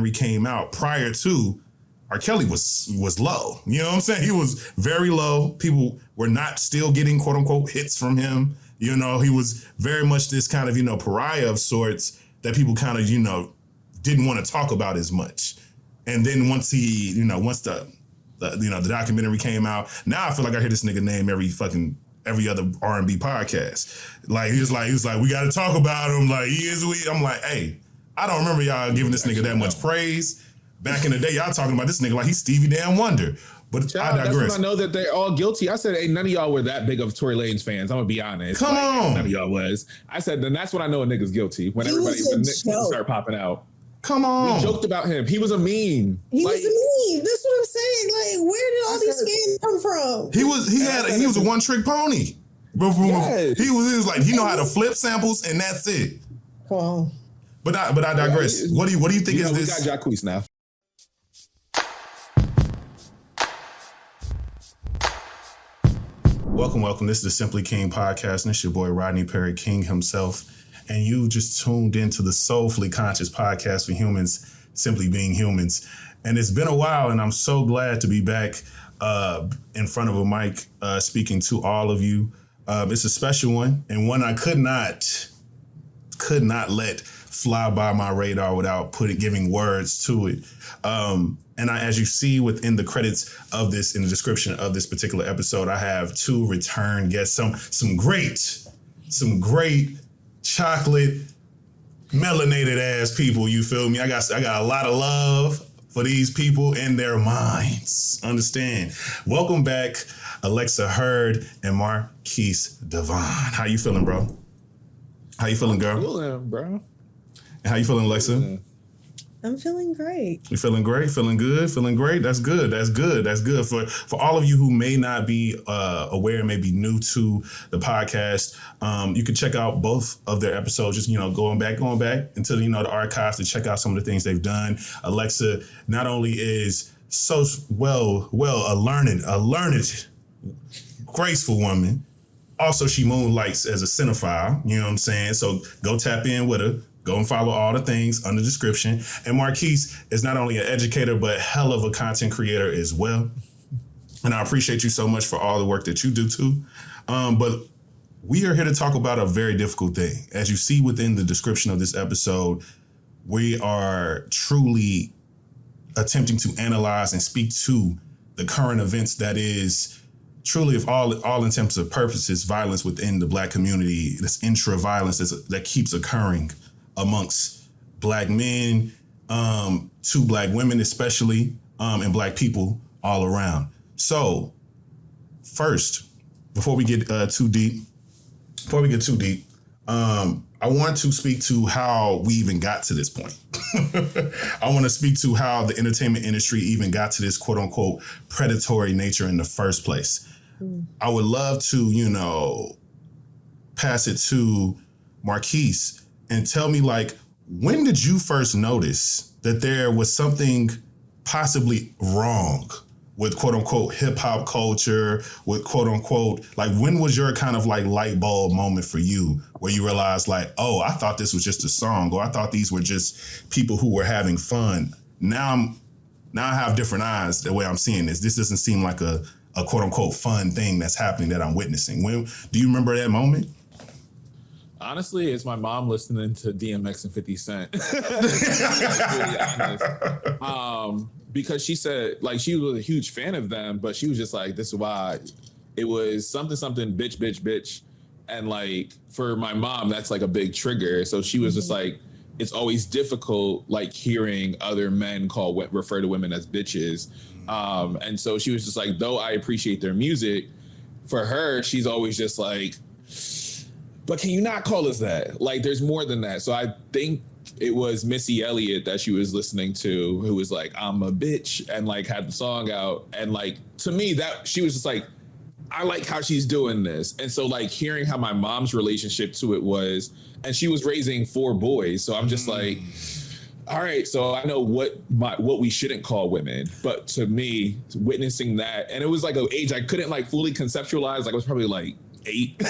documentary came out, prior to, R. Kelly was low. You know what I'm saying? He was very low. People were not still getting quote unquote hits from him. You know, he was very much this kind of, you know, pariah of sorts that people kind of, you know, didn't want to talk about as much. And then once he, you know, once the documentary came out, now I feel like I hear this nigga name every other R&B podcast. Like he was like, we got to talk about him. Like he is we. I'm like, hey, I don't remember y'all giving this nigga that much praise. Back in the day, y'all talking about this nigga like he's Stevie Damn Wonder. But I digress. That's when I know that they're all guilty. I said, hey, none of y'all were that big of Tory Lanez fans. I'm gonna be honest. Come on. None of y'all was. I said, then that's when I know a nigga's guilty. When when niggas start popping out. Come on. We joked about him. He was a meme. He was a meme. That's what I'm saying. Like, where did all these fans come from? He was a one trick pony. Yes. He was like, he know how to flip samples and that's it. Wow. But I digress. What do you think is this? We got Jacquees now. Welcome. This is the Simply King podcast, and it's your boy Rodney Perry King himself. And you just tuned into the Soulfully Conscious podcast for humans, simply being humans. And it's been a while, and I'm so glad to be back in front of a mic speaking to all of you. It's a special one, and one I could not let fly by my radar without giving words to it. And as you see within the credits of this, in the description of this particular episode, I have two return guests, some great chocolate melanated ass people. You feel me? I got a lot of love for these people and their minds. Understand? Welcome back, Alexa Hurd and Marquise Davon. How you feeling, bro? How you feeling, girl? Feeling, bro. And how you feeling, Alexa? I'm feeling great. You feeling great? Feeling good? Feeling great? That's good. For all of you who may not be aware, may be new to the podcast, you can check out both of their episodes. Just, going back into the archives to check out some of the things they've done. Alexa not only is so a learned, graceful woman. Also, she moonlights as a cinephile. You know what I'm saying? So go tap in with her. Go and follow all the things under the description. And Marquise is not only an educator, but hell of a content creator as well. And I appreciate you so much for all the work that you do too. But we are here to talk about a very difficult thing. As you see within the description of this episode, we are truly attempting to analyze and speak to the current events that is truly, of all intents and purposes, violence within the Black community, this intra-violence that keeps occurring amongst Black men, to Black women especially, and Black people all around. So first, before we get too deep, I want to speak to how we even got to this point. I want to speak to how the entertainment industry even got to this quote unquote predatory nature in the first place. I would love to, pass it to Marquise and tell me, when did you first notice that there was something possibly wrong with quote unquote hip hop culture, with quote unquote, when was your kind of light bulb moment for you where you realized oh, I thought this was just a song, or I thought these were just people who were having fun. Now I have different eyes the way I'm seeing this. This doesn't seem like a quote unquote fun thing that's happening that I'm witnessing. Do you remember that moment? Honestly, it's my mom listening to DMX and 50 Cent. Really honest. Because she said, she was a huge fan of them, but she was just like, this is why it was something, bitch. And for my mom, that's a big trigger. So she was just it's always difficult, hearing other men refer to women as bitches. And so she was just though I appreciate their music, for her, she's always just but can you not call us that? There's more than that. So I think it was Missy Elliott that she was listening to, who was I'm a bitch, and had the song out. And to me, that she was just I like how she's doing this. And so hearing how my mom's relationship to it was, and she was raising 4 boys. So I'm just all right, so I know what we shouldn't call women. But to me, witnessing that, and it was an age I couldn't fully conceptualize. I was probably 8.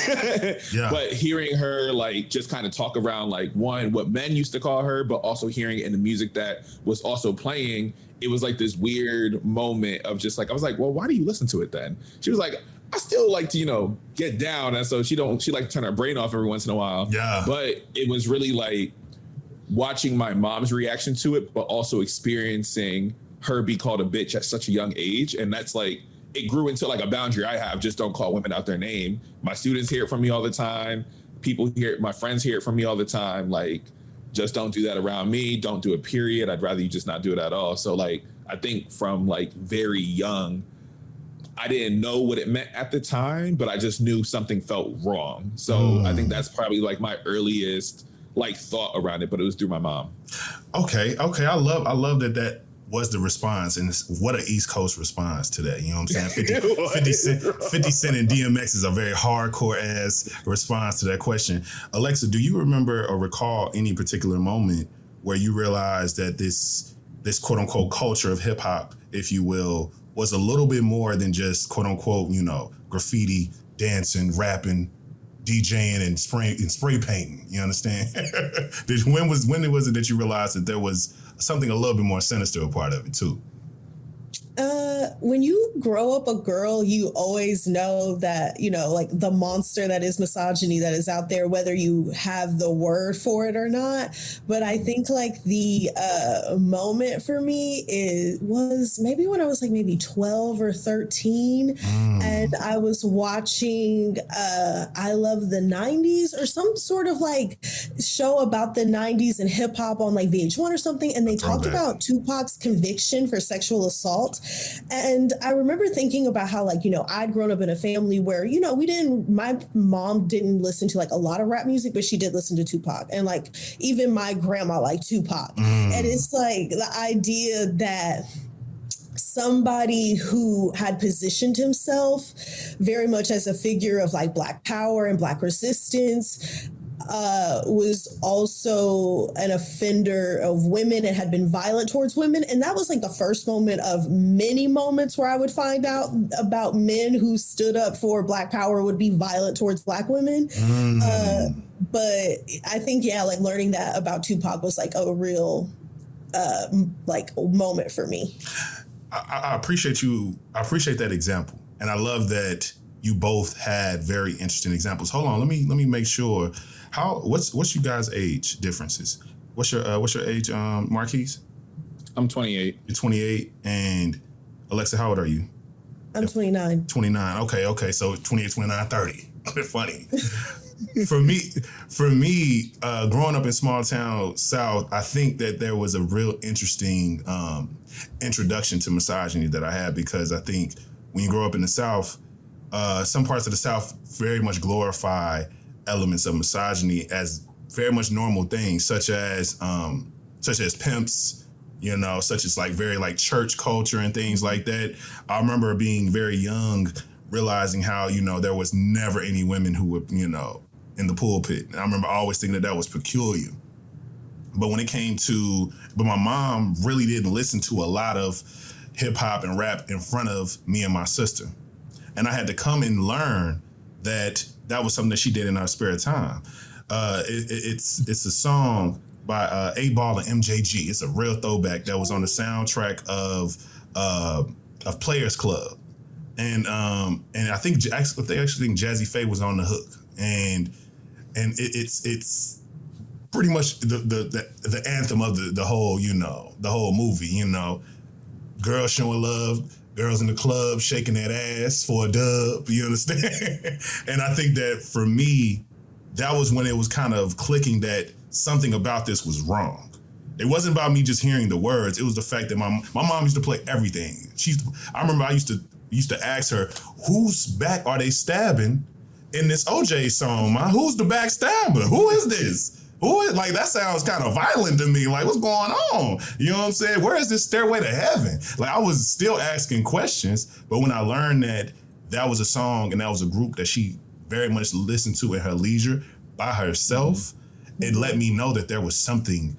Yeah. But hearing her like just kind of talk around like one, what men used to call her, but also hearing it in the music that was also playing, it was like this weird moment of just like, I was like, well, why do you listen to it then? She was like, I still like to, get down. And so she like to turn her brain off every once in a while. Yeah. But it was really like watching my mom's reaction to it, but also experiencing her be called a bitch at such a young age. And that's like, it grew into like a boundary I have. Just don't call women out their name. My students hear it from me all the time. People hear it, my friends hear it from me all the time. Like, just don't do that around me. Don't do it, period. I'd rather you just not do it at all. So like, I think from like very young, I didn't know what it meant at the time, but I just knew something felt wrong. So I think that's probably like my earliest like thought around it, but it was through my mom. Okay. I love that was the response, and what an East Coast response to that. You know what I'm saying? 50 Cent and DMX is a very hardcore ass response to that question. Alexa, do you remember or recall any particular moment where you realized that this quote unquote culture of hip hop, if you will, was a little bit more than just quote unquote, graffiti, dancing, rapping, DJing, and spray painting? You understand? When was it that you realized that there was something a little bit more sinister a part of it too? When you grow up a girl, you always know that, like the monster that is misogyny that is out there, whether you have the word for it or not. But I think like the moment for me was maybe when I was like maybe 12 or 13 and I was watching I Love the 90s or some sort of like show about the 90s and hip hop on like VH1 or something. And they talked about Tupac's conviction for sexual assault. And I remember thinking about how, like, I'd grown up in a family where, my mom didn't listen to like a lot of rap music, but she did listen to Tupac. And like, even my grandma liked Tupac. And it's like the idea that somebody who had positioned himself very much as a figure of like Black power and Black resistance was also an offender of women and had been violent towards women. And that was like the first moment of many moments where I would find out about men who stood up for Black power would be violent towards Black women. But I think, like learning that about Tupac was like a real like moment for me. I appreciate you. I appreciate that example. And I love that you both had very interesting examples. Hold on, let me make sure. What's you guys' age differences? What's your age, Marquise? I'm 28. You're 28, and Alexa, how old are you? I'm 29. 29. Okay. So 28, 29, 30. Funny. For me, growing up in small town South, I think that there was a real interesting introduction to misogyny that I had, because I think when you grow up in the South, some parts of the South very much glorify elements of misogyny as very much normal things, such as pimps, such as like very like church culture and things like that. I remember being very young, realizing how, there was never any women who were, in the pulpit. And I remember always thinking that was peculiar. But when it came to, my mom really didn't listen to a lot of hip hop and rap in front of me and my sister. And I had to come and learn that was something that she did in her spare time. It's a song by 8 Ball and MJG. It's a real throwback that was on the soundtrack of Players Club. And I think they actually think Jazzy Faye was on the hook. And it's pretty much the anthem of the whole, the whole movie, girls showing love, girls in the club shaking that ass for a dub, you understand? And I think that for me, that was when it was kind of clicking that something about this was wrong. It wasn't about me just hearing the words. It was the fact that my mom used to play everything. I remember I used to ask her, whose back are they stabbing in this OJ song, man? Who's the backstabber? Who is this? Who is, like, that sounds kind of violent to me. Like, what's going on? You know what I'm saying? Where is this stairway to heaven? Like, I was still asking questions, but when I learned that was a song and that was a group that she very much listened to at her leisure by herself, it let me know that there was something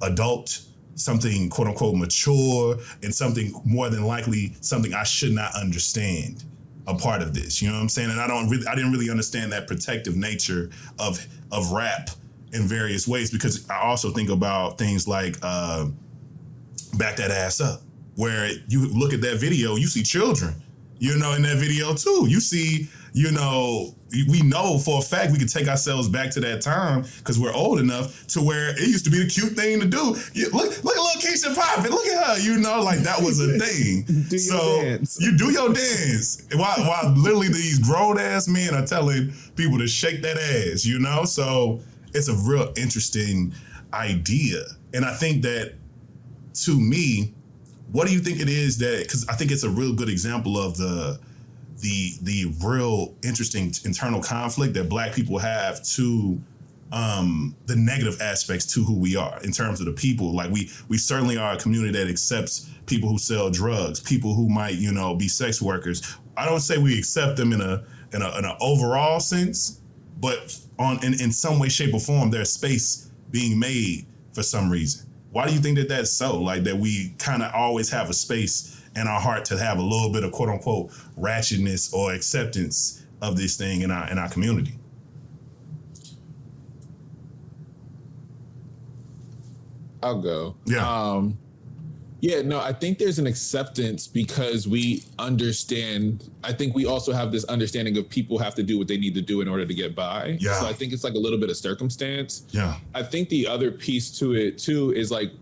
adult, something quote unquote mature, and something more than likely something I should not understand a part of this. You know what I'm saying? And I didn't really understand that protective nature of rap in various ways, because I also think about things like Back That Ass Up, where you look at that video, you see children, you know, in that video too. You see, you know, we know for a fact we can take ourselves back to that time because we're old enough to where it used to be the cute thing to do. Look at little Keisha Poppin', look at her, you know, like that was a thing. You do your dance while literally these grown ass men are telling people to shake that ass, you know? So it's a real interesting idea. And I think that, to me, what do you think it is that, because I think it's a real good example of the real interesting internal conflict that Black people have to the negative aspects to who we are in terms of the people. Like we certainly are a community that accepts people who sell drugs, people who might, you know, be sex workers. I don't say we accept them in an overall sense, but in some way, shape, or form, there's space being made for some reason. Why do you think that that's so? Like that we kind of always have a space in our heart to have a little bit of quote unquote ratchetness or acceptance of this thing in our community? I'll go. Yeah. I think there's an acceptance because we understand. I think we also have this understanding of people have to do what they need to do in order to get by. Yeah. So I think it's like a little bit of circumstance. Yeah. I think the other piece to it too is like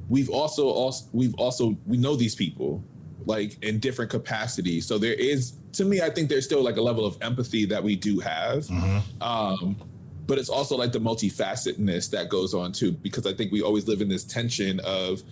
we know these people like in different capacities. So there is, to me, I think there's still like a level of empathy that we do have. Mm-hmm. But it's also like the multifacetedness that goes on too, because I think we always live in this tension of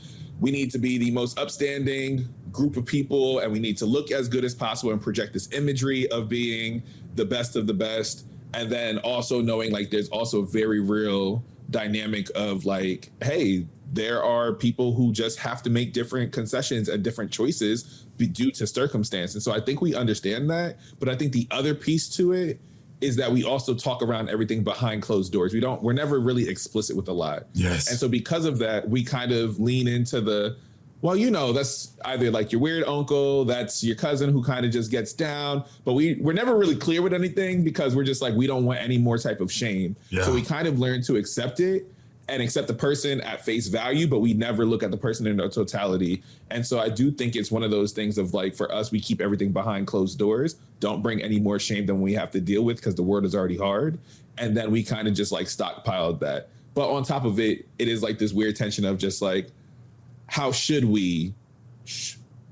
we need to be the most upstanding group of people and we need to look as good as possible and project this imagery of being the best of the best. And then also knowing like there's also a very real dynamic of like, hey, there are people who just have to make different concessions and different choices due to circumstance. And so I think we understand that. But I think the other piece to it is that we also talk around everything behind closed doors. We're never really explicit with a lot. Yes. And so because of that, we kind of lean into well, you know, that's either like your weird uncle, that's your cousin who kind of just gets down, but we're never really clear with anything because we're just like, we don't want any more type of shame. Yeah. So we kind of learn to accept it and accept the person at face value, but we never look at the person in their totality. And so I do think it's one of those things of like, for us, we keep everything behind closed doors. Don't bring any more shame than we have to deal with because the world is already hard. And then we kind of just like stockpiled that. But on top of it, it is like this weird tension of just like, how should we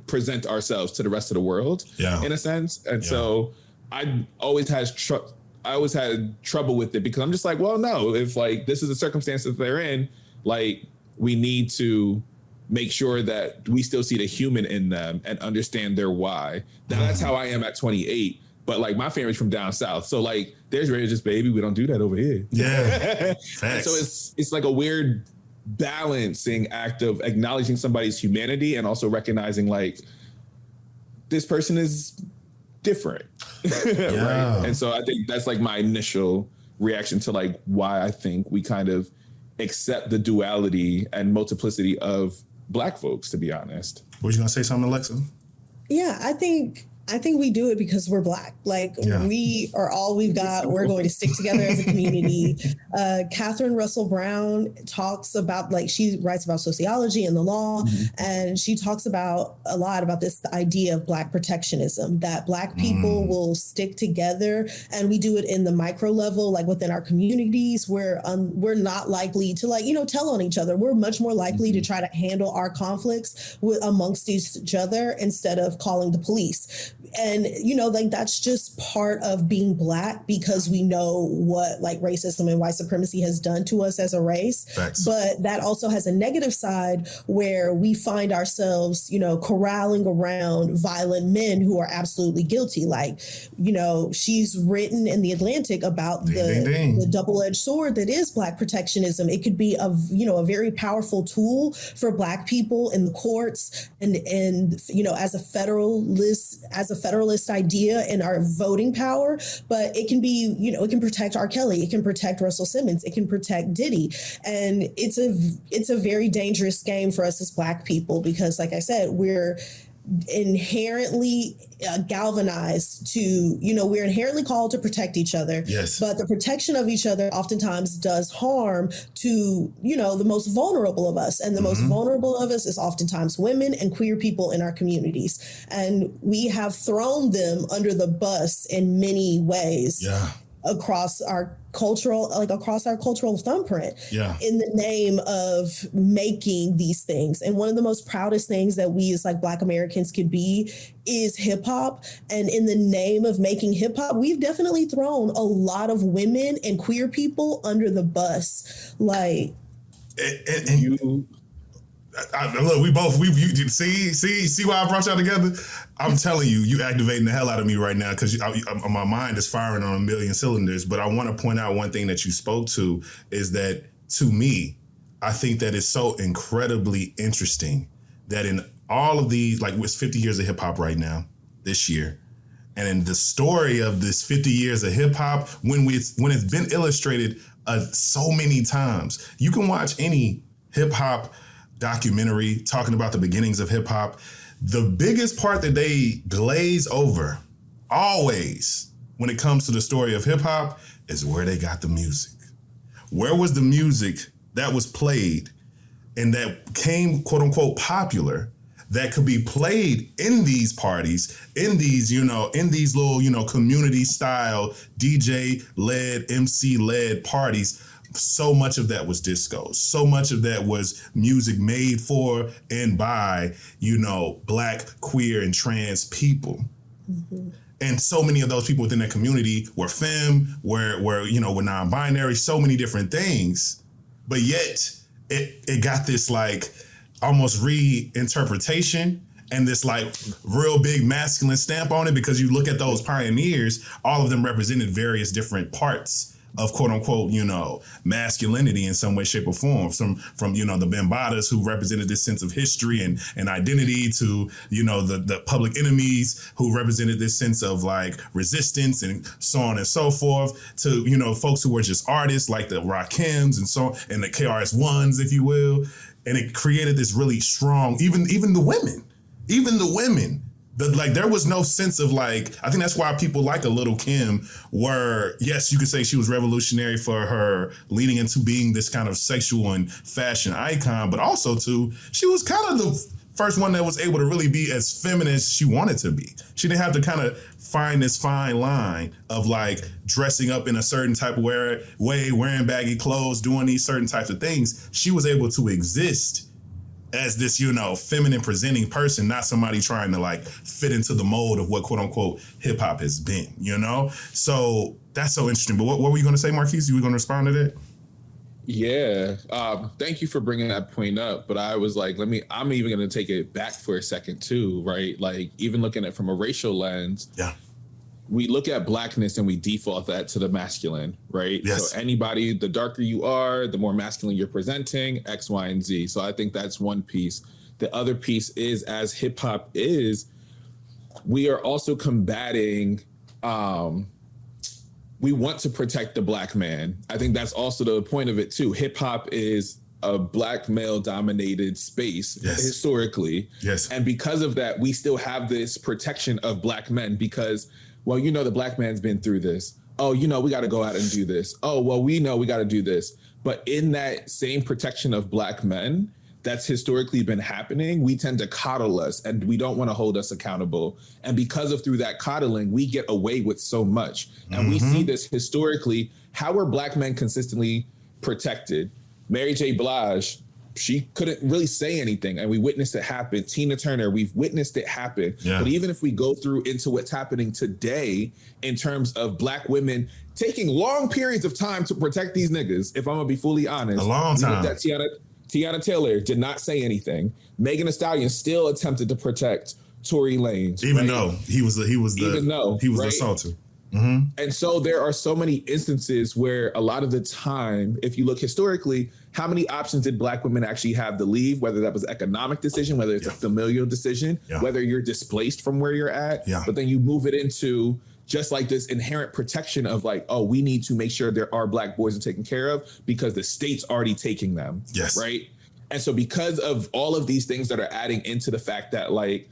present ourselves to the rest of the world in a sense? And so I always had trouble with it because I'm just like, well, no, if like this is the circumstance that they're in, like we need to make sure that we still see the human in them and understand their why. Now that's how I am at 28, but like my family's from down south. So like there's religious baby, we don't do that over here. Yeah. And so it's like a weird balancing act of acknowledging somebody's humanity and also recognizing like this person is different. Right. And so I think that's like my initial reaction to like why I think we kind of accept the duality and multiplicity of Black folks, to be honest. Were you gonna say something, Alexa? Yeah, I think we do it because we're Black. Like we are all we've got. We're going to stick together as a community. Catherine Russell Brown talks about, like, she writes about sociology and the law, and she talks about a lot about this idea of Black protectionism, that Black people will stick together, and we do it in the micro level, like within our communities, where we're not likely to, like, you know, tell on each other. We're much more likely to try to handle our conflicts amongst each other instead of calling the police. And, you know, like that's just part of being Black because we know what like racism and white supremacy has done to us as a race. Thanks. But that also has a negative side where we find ourselves, you know, corralling around violent men who are absolutely guilty. Like, you know, she's written in The Atlantic about the double-edged sword that is Black protectionism. It could be a very powerful tool for Black people in the courts and you know, as a federalist idea in our voting power, but it can be, you know, it can protect R. Kelly, it can protect Russell Simmons, it can protect Diddy. And it's a very dangerous game for us as Black people because, like I said, we're inherently galvanized to, you know, we're inherently called to protect each other. Yes. But the protection of each other oftentimes does harm to, you know, the most vulnerable of us. And the most vulnerable of us is oftentimes women and queer people in our communities. And we have thrown them under the bus in many ways. Yeah. Across our cultural thumbprint, in the name of making these things. And one of the most proudest things that we as like Black Americans could be is hip hop. And in the name of making hip hop, we've definitely thrown a lot of women and queer people under the bus. Like, look, you see why I brought y'all together? I'm telling you, you activating the hell out of me right now because my mind is firing on a million cylinders. But I want to point out one thing that you spoke to is that, to me, I think that it's so incredibly interesting that in all of these, like, it's 50 years of hip hop right now, this year. And in the story of this 50 years of hip hop, when it's been illustrated so many times, you can watch any hip hop documentary talking about the beginnings of hip hop. The biggest part that they glaze over always when it comes to the story of hip hop is where they got the music. Where was the music that was played and that came, quote unquote, popular, that could be played in these parties, in these, you know, in these little, you know, community style DJ led, MC led parties. So much of that was disco. So much of that was music made for and by, you know, Black, queer, and trans people. And so many of those people within that community were femme, were non-binary, so many different things. But yet it got this like almost reinterpretation and this like real big masculine stamp on it, because you look at those pioneers, all of them represented various different parts of, quote unquote, you know, masculinity in some way, shape, or form. From you know, the Bambadas, who represented this sense of history and identity, to, you know, the Public Enemies, who represented this sense of like resistance and so on and so forth, to, you know, folks who were just artists like the Rakims and so, and the KRS-Ones, if you will. And it created this really strong, even the women. Like, there was no sense of like, I think that's why people like a Little Kim were, yes, you could say she was revolutionary for her leading into being this kind of sexual and fashion icon, but also too, she was kind of the first one that was able to really be as feminine as she wanted to be. She didn't have to kind of find this fine line of like dressing up in a certain type of way, wearing baggy clothes, doing these certain types of things. She was able to exist as this, you know, feminine presenting person, not somebody trying to like fit into the mold of what, quote unquote, hip hop has been, you know? So that's so interesting. But what were you going to say, Marquise? You were going to respond to that? Yeah. Thank you for bringing that point up. But I was like, I'm even going to take it back for a second too, right? Like, even looking at it from a racial lens. Yeah. We look at Blackness and we default that to the masculine, right? Yes. So anybody, the darker you are, the more masculine you're presenting, X, Y, and Z. So I think that's one piece. The other piece is, as hip hop is, we are also combating, we want to protect the Black man. I think that's also the point of it too. Hip hop is a Black male dominated space historically. Yes. And because of that, we still have this protection of Black men because, well, you know, the Black man's been through this. Oh, you know, we got to go out and do this. Oh, well, we know we got to do this. But in that same protection of Black men that's historically been happening, we tend to coddle us and we don't want to hold us accountable. And because of through that coddling, we get away with so much. And we see this historically. How are Black men consistently protected? Mary J. Blige, she couldn't really say anything, and we witnessed it happen. Tina Turner, we've witnessed it happen. Yeah. But even if we go through into what's happening today in terms of Black women taking long periods of time to protect these niggas, if I'm gonna be fully honest, a long time. That Tiana Taylor did not say anything. Megan Thee Stallion still attempted to protect Tory Lanez, even though he was the assaulter. Mm-hmm. And so there are so many instances where a lot of the time, if you look historically, how many options did Black women actually have to leave, whether that was an economic decision, whether it's a familial decision, whether you're displaced from where you're at, but then you move it into just like this inherent protection of like, oh, we need to make sure there are Black boys are taken care of because the state's already taking them. Yes. Right. And so because of all of these things that are adding into the fact that like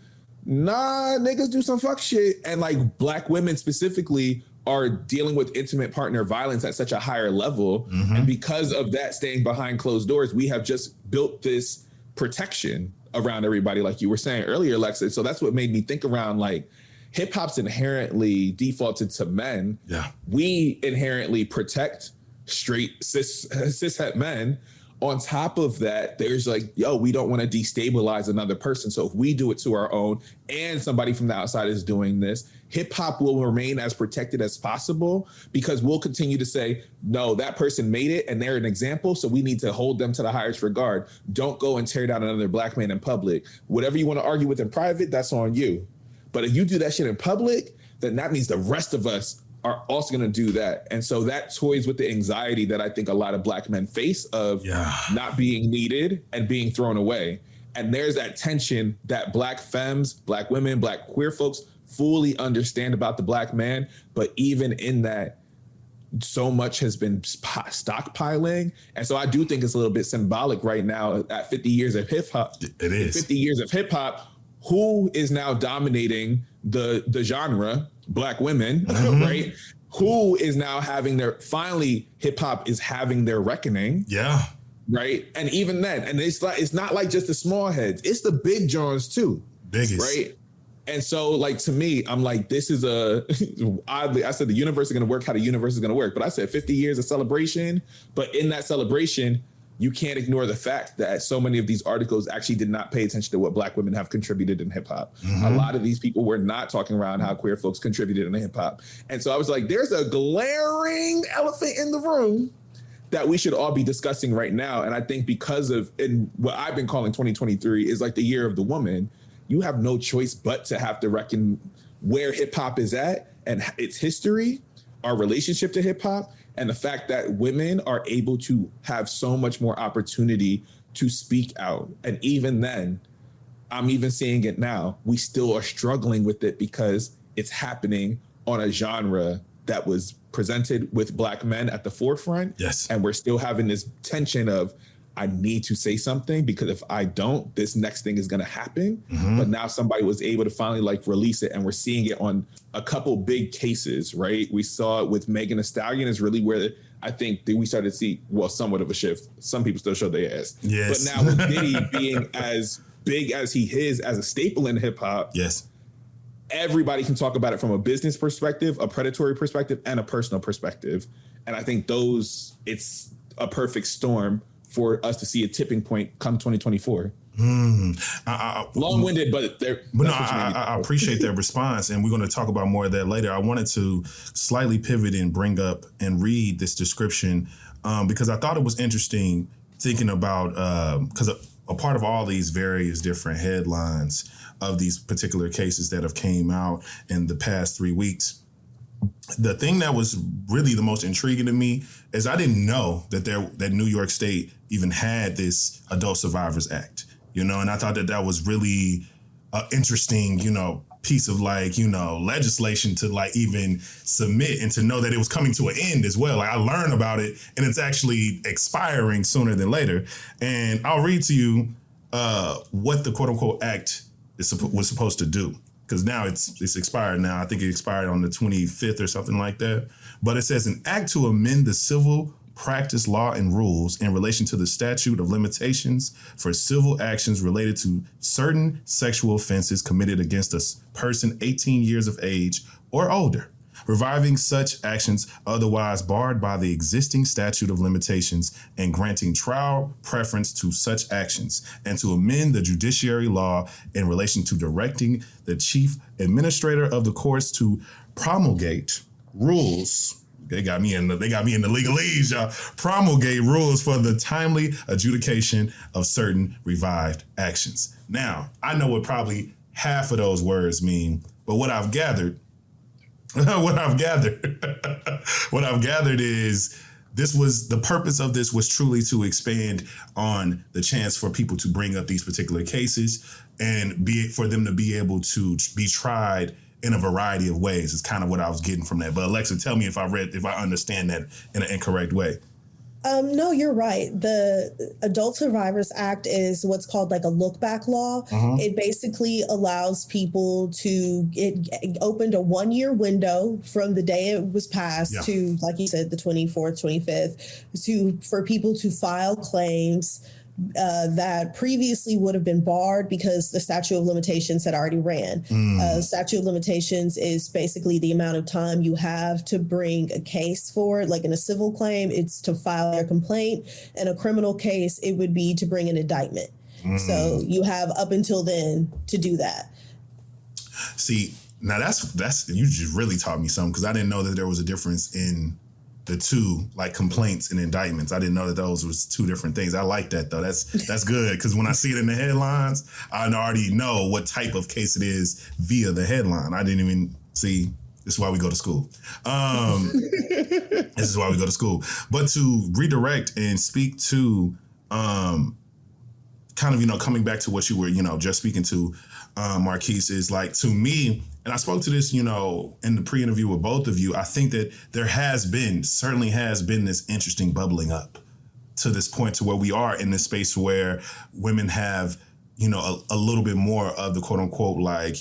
nah, niggas do some fuck shit. And like black women specifically are dealing with intimate partner violence at such a higher level. And because of that, staying behind closed doors, we have just built this protection around everybody, like you were saying earlier, Alexa. So that's what made me think around like hip hop's inherently defaulted to men. Yeah. We inherently protect straight cishet men. On top of that, there's like, yo, we don't want to destabilize another person. So if we do it to our own and somebody from the outside is doing this, hip hop will remain as protected as possible because we'll continue to say, no, that person made it and they're an example. So we need to hold them to the highest regard. Don't go and tear down another black man in public. Whatever you want to argue with in private, that's on you. But if you do that shit in public, then that means the rest of us are also going to do that. And so that toys with the anxiety that I think a lot of black men face of not being needed and being thrown away. And there's that tension that black femmes, black women, black queer folks fully understand about the black man. But even in that, so much has been stockpiling. And so I do think it's a little bit symbolic right now at 50 years of hip hop. It is. 50 years of hip hop. Who is now dominating the genre? Black women, right? Who is now having finally hip hop is having their reckoning. Yeah. Right. And even then, and it's not like just the small heads, it's the big Johns too. Biggest. Right. And so like, to me, I'm like, this is oddly, I said the universe is going to work how the universe is going to work. But I said 50 years of celebration. But in that celebration, you can't ignore the fact that so many of these articles actually did not pay attention to what black women have contributed in hip hop. A lot of these people were not talking around how queer folks contributed in hip hop. And so I was like, there's a glaring elephant in the room that we should all be discussing right now. And I think because of what I've been calling 2023 is like the year of the woman, you have no choice but to have to reckon where hip hop is at and its history, our relationship to hip hop, and the fact that women are able to have so much more opportunity to speak out. And even then, I'm even seeing it now, we still are struggling with it because it's happening on a genre that was presented with black men at the forefront. Yes. And we're still having this tension of, I need to say something because if I don't, this next thing is going to happen. But now somebody was able to finally like release it, and we're seeing it on a couple big cases, right? We saw it with Megan Thee Stallion is really where I think that we started to see, well, somewhat of a shift. Some people still show their ass. Yes. But now with Diddy being as big as he is as a staple in hip hop, yes, everybody can talk about it from a business perspective, a predatory perspective, and a personal perspective. And I think it's a perfect storm for us to see a tipping point come 2024. Long-winded, but I appreciate that response, and we're going to talk about more of that later. I wanted to slightly pivot and bring up and read this description because I thought it was interesting thinking about, because a part of all these various different headlines of these particular cases that have came out in the past 3 weeks, the thing that was really the most intriguing to me is I didn't know that New York State even had this Adult Survivors Act, and I thought that was really interesting, piece of legislation to even submit and to know that it was coming to an end as well. Like I learned about it and it's actually expiring sooner than later. And I'll read to you what the quote unquote act was supposed to do. Because now it's expired now. I think it expired on the 25th or something like that. But it says an act to amend the civil practice law and rules in relation to the statute of limitations for civil actions related to certain sexual offenses committed against a person 18 years of age or older, reviving such actions otherwise barred by the existing statute of limitations and granting trial preference to such actions, and to amend the judiciary law in relation to directing the chief administrator of the courts to promulgate rules. They got me in the legalese, y'all. Promulgate rules for the timely adjudication of certain revived actions. Now, I know what probably half of those words mean, but what I've gathered is the purpose of this was truly to expand on the chance for people to bring up these particular cases and for them to be able to be tried in a variety of ways. Is kind of what I was getting from that. But Alexa, tell me if I understand that in an incorrect way. No, you're right. The Adult Survivors Act is what's called like a look back law. It basically allows people it opened a 1 year window from the day it was passed to, like you said, the 24th, 25th, for people to file claims that previously would have been barred because the statute of limitations had already ran. Statute of limitations is basically the amount of time you have to bring a case for it. Like in a civil claim, it's to file a complaint. In a criminal case, it would be to bring an indictment. So you have up until then to do that. See, now that's you just really taught me something, because I didn't know that there was a difference in the two, like complaints and indictments. I didn't know that those was two different things. I like that though. That's good, because when I see it in the headlines, I already know what type of case it is via the headline. I didn't even see. This is why we go to school. This is why we go to school. But to redirect and speak to kind of, coming back to what you were, just speaking to, Marquise, is like, to me, and I spoke to this, in the pre-interview with both of you, I think that there certainly has been this interesting bubbling up to this point to where we are in this space where women have, a little bit more of the quote unquote, like,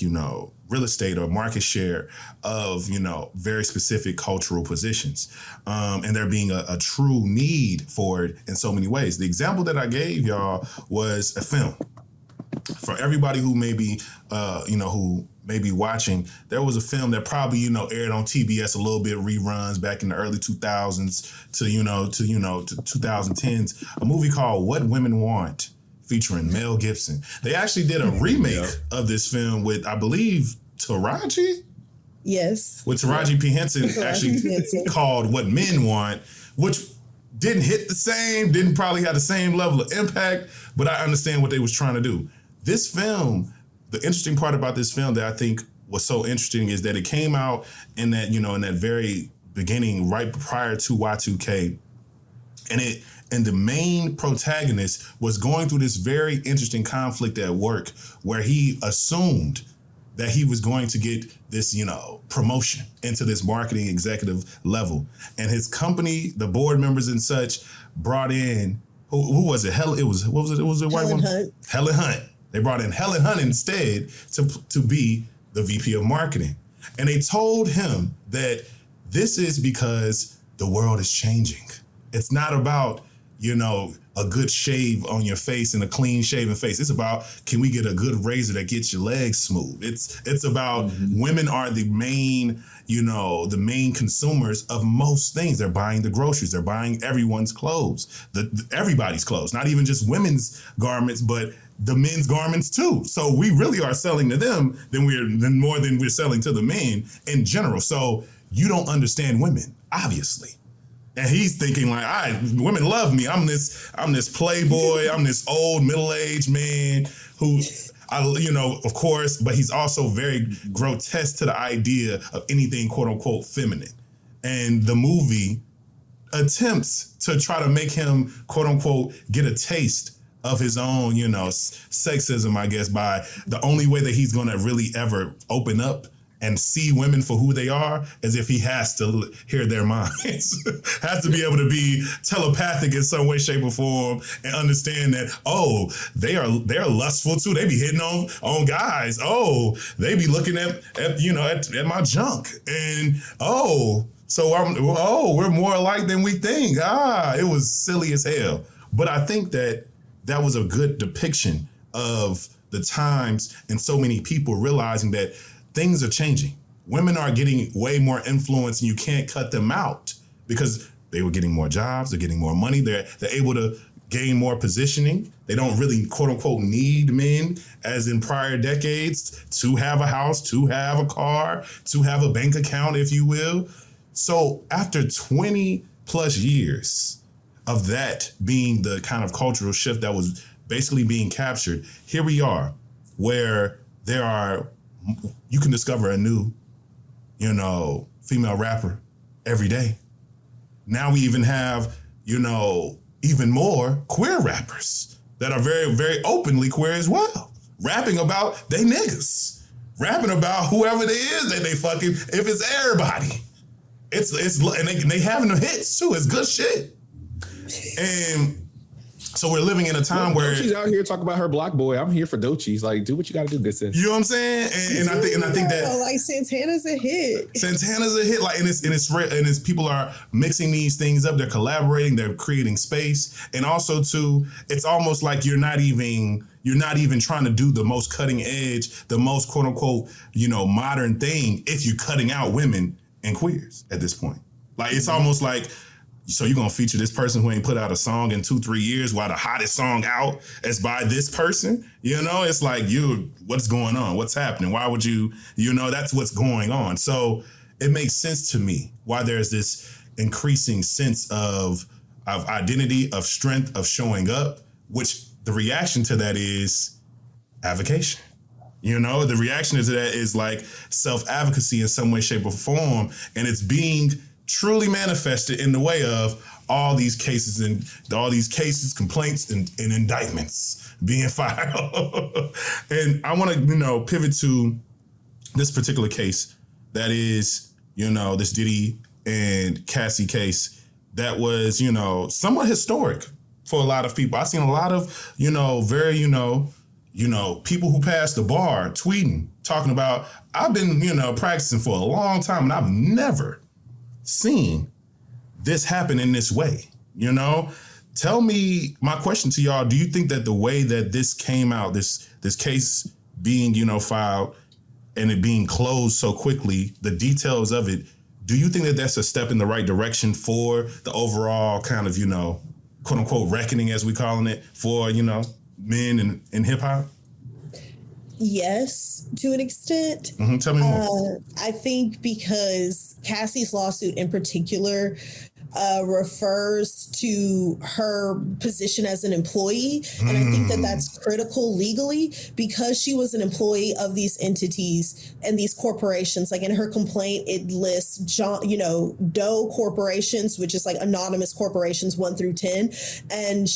real estate or market share of, very specific cultural positions. And there being a true need for it in so many ways. The example that I gave y'all was a film. For everybody who may be, who may be watching, there was a film that probably, aired on TBS a little bit, reruns back in the early 2000s to 2010s, a movie called What Women Want, featuring Mel Gibson. They actually did a remake of this film with, I believe, Taraji? Yes. With Taraji P. Henson, actually called What Men Want, which didn't hit the same, didn't probably have the same level of impact, but I understand what they was trying to do. This film, the interesting part about this film that I think was so interesting is that it came out in that, in that very beginning, right prior to Y2K. And the main protagonist was going through this very interesting conflict at work where he assumed that he was going to get this, promotion into this marketing executive level. And his company, the board members and such, brought in, who was it? It was a white woman? Hunt. Helen Hunt. They brought in Helen Hunt instead to be the VP of marketing. And they told him that this is because the world is changing. It's not about, a good shave on your face and a clean shaven face. It's about, can we get a good razor that gets your legs smooth? It's about women are the main, the main consumers of most things. They're buying the groceries. They're buying everyone's clothes, everybody's clothes, not even just women's garments, but the men's garments too. So we really are selling to them more than we're selling to the men in general. So you don't understand women, obviously. And he's thinking like, all right, women love me. I'm this playboy. I'm this old middle-aged man who, of course, but he's also very grotesque to the idea of anything quote unquote feminine. And the movie attempts to try to make him quote unquote get a taste of his own, sexism, I guess, by the only way that he's going to really ever open up and see women for who they are is if he has to hear their minds, has to be able to be telepathic in some way, shape, or form, and understand that, oh, they're lustful too. They be hitting on guys. Oh, they be looking at my junk. And we're more alike than we think. It was silly as hell. But I think that was a good depiction of the times and so many people realizing that things are changing. Women are getting way more influence and you can't cut them out because they were getting more jobs, they're getting more money, they're able to gain more positioning. They don't really quote unquote need men as in prior decades to have a house, to have a car, to have a bank account, if you will. So after 20 plus years of that being the kind of cultural shift that was basically being captured, here we are where you can discover a new, female rapper every day. Now we even have, even more queer rappers that are very, very openly queer as well. Rapping about they niggas. Rapping about whoever they is that they fucking, if it's everybody. And they having the hits too. It's good shit. And so we're living in a time where she's out here talking about her block boy. I'm here for Doechie's. Like, do what you got to do, good sis. You know what I'm saying? And I think that like Santana's a hit. Santana's a hit. Like, and it's people are mixing these things up. They're collaborating. They're creating space, and also too, it's almost like you're not even trying to do the most cutting edge, the most quote unquote, modern thing if you're cutting out women and queers at this point. Like, it's almost like, so you're going to feature this person who ain't put out a song in 2-3 years while the hottest song out is by this person? It's like, what's going on? What's happening? Why would that's what's going on. So it makes sense to me why there's this increasing sense of identity, of strength, of showing up, which the reaction to that is avocation. The reaction to that is like self-advocacy in some way, shape, or form. And it's being truly manifested in the way of all these cases, complaints, and indictments being filed. And I want to, pivot to this particular case that is, this Diddy and Cassie case that was, somewhat historic for a lot of people. I've seen a lot of, very, people who passed the bar tweeting, talking about, I've been, practicing for a long time and I've never seen this happen in this way. Tell me, my question to y'all, do you think that the way that this came out, this case being, filed and it being closed so quickly, the details of it, do you think that that's a step in the right direction for the overall kind of, quote unquote reckoning, as we calling it, for, men in hip hop? Yes, to an extent. Mm-hmm. Tell me more. I think because Cassie's lawsuit in particular refers to her position as an employee. And I think that that's critical legally because she was an employee of these entities and these corporations. Like in her complaint, it lists Doe corporations, which is like anonymous corporations 1 through 10. And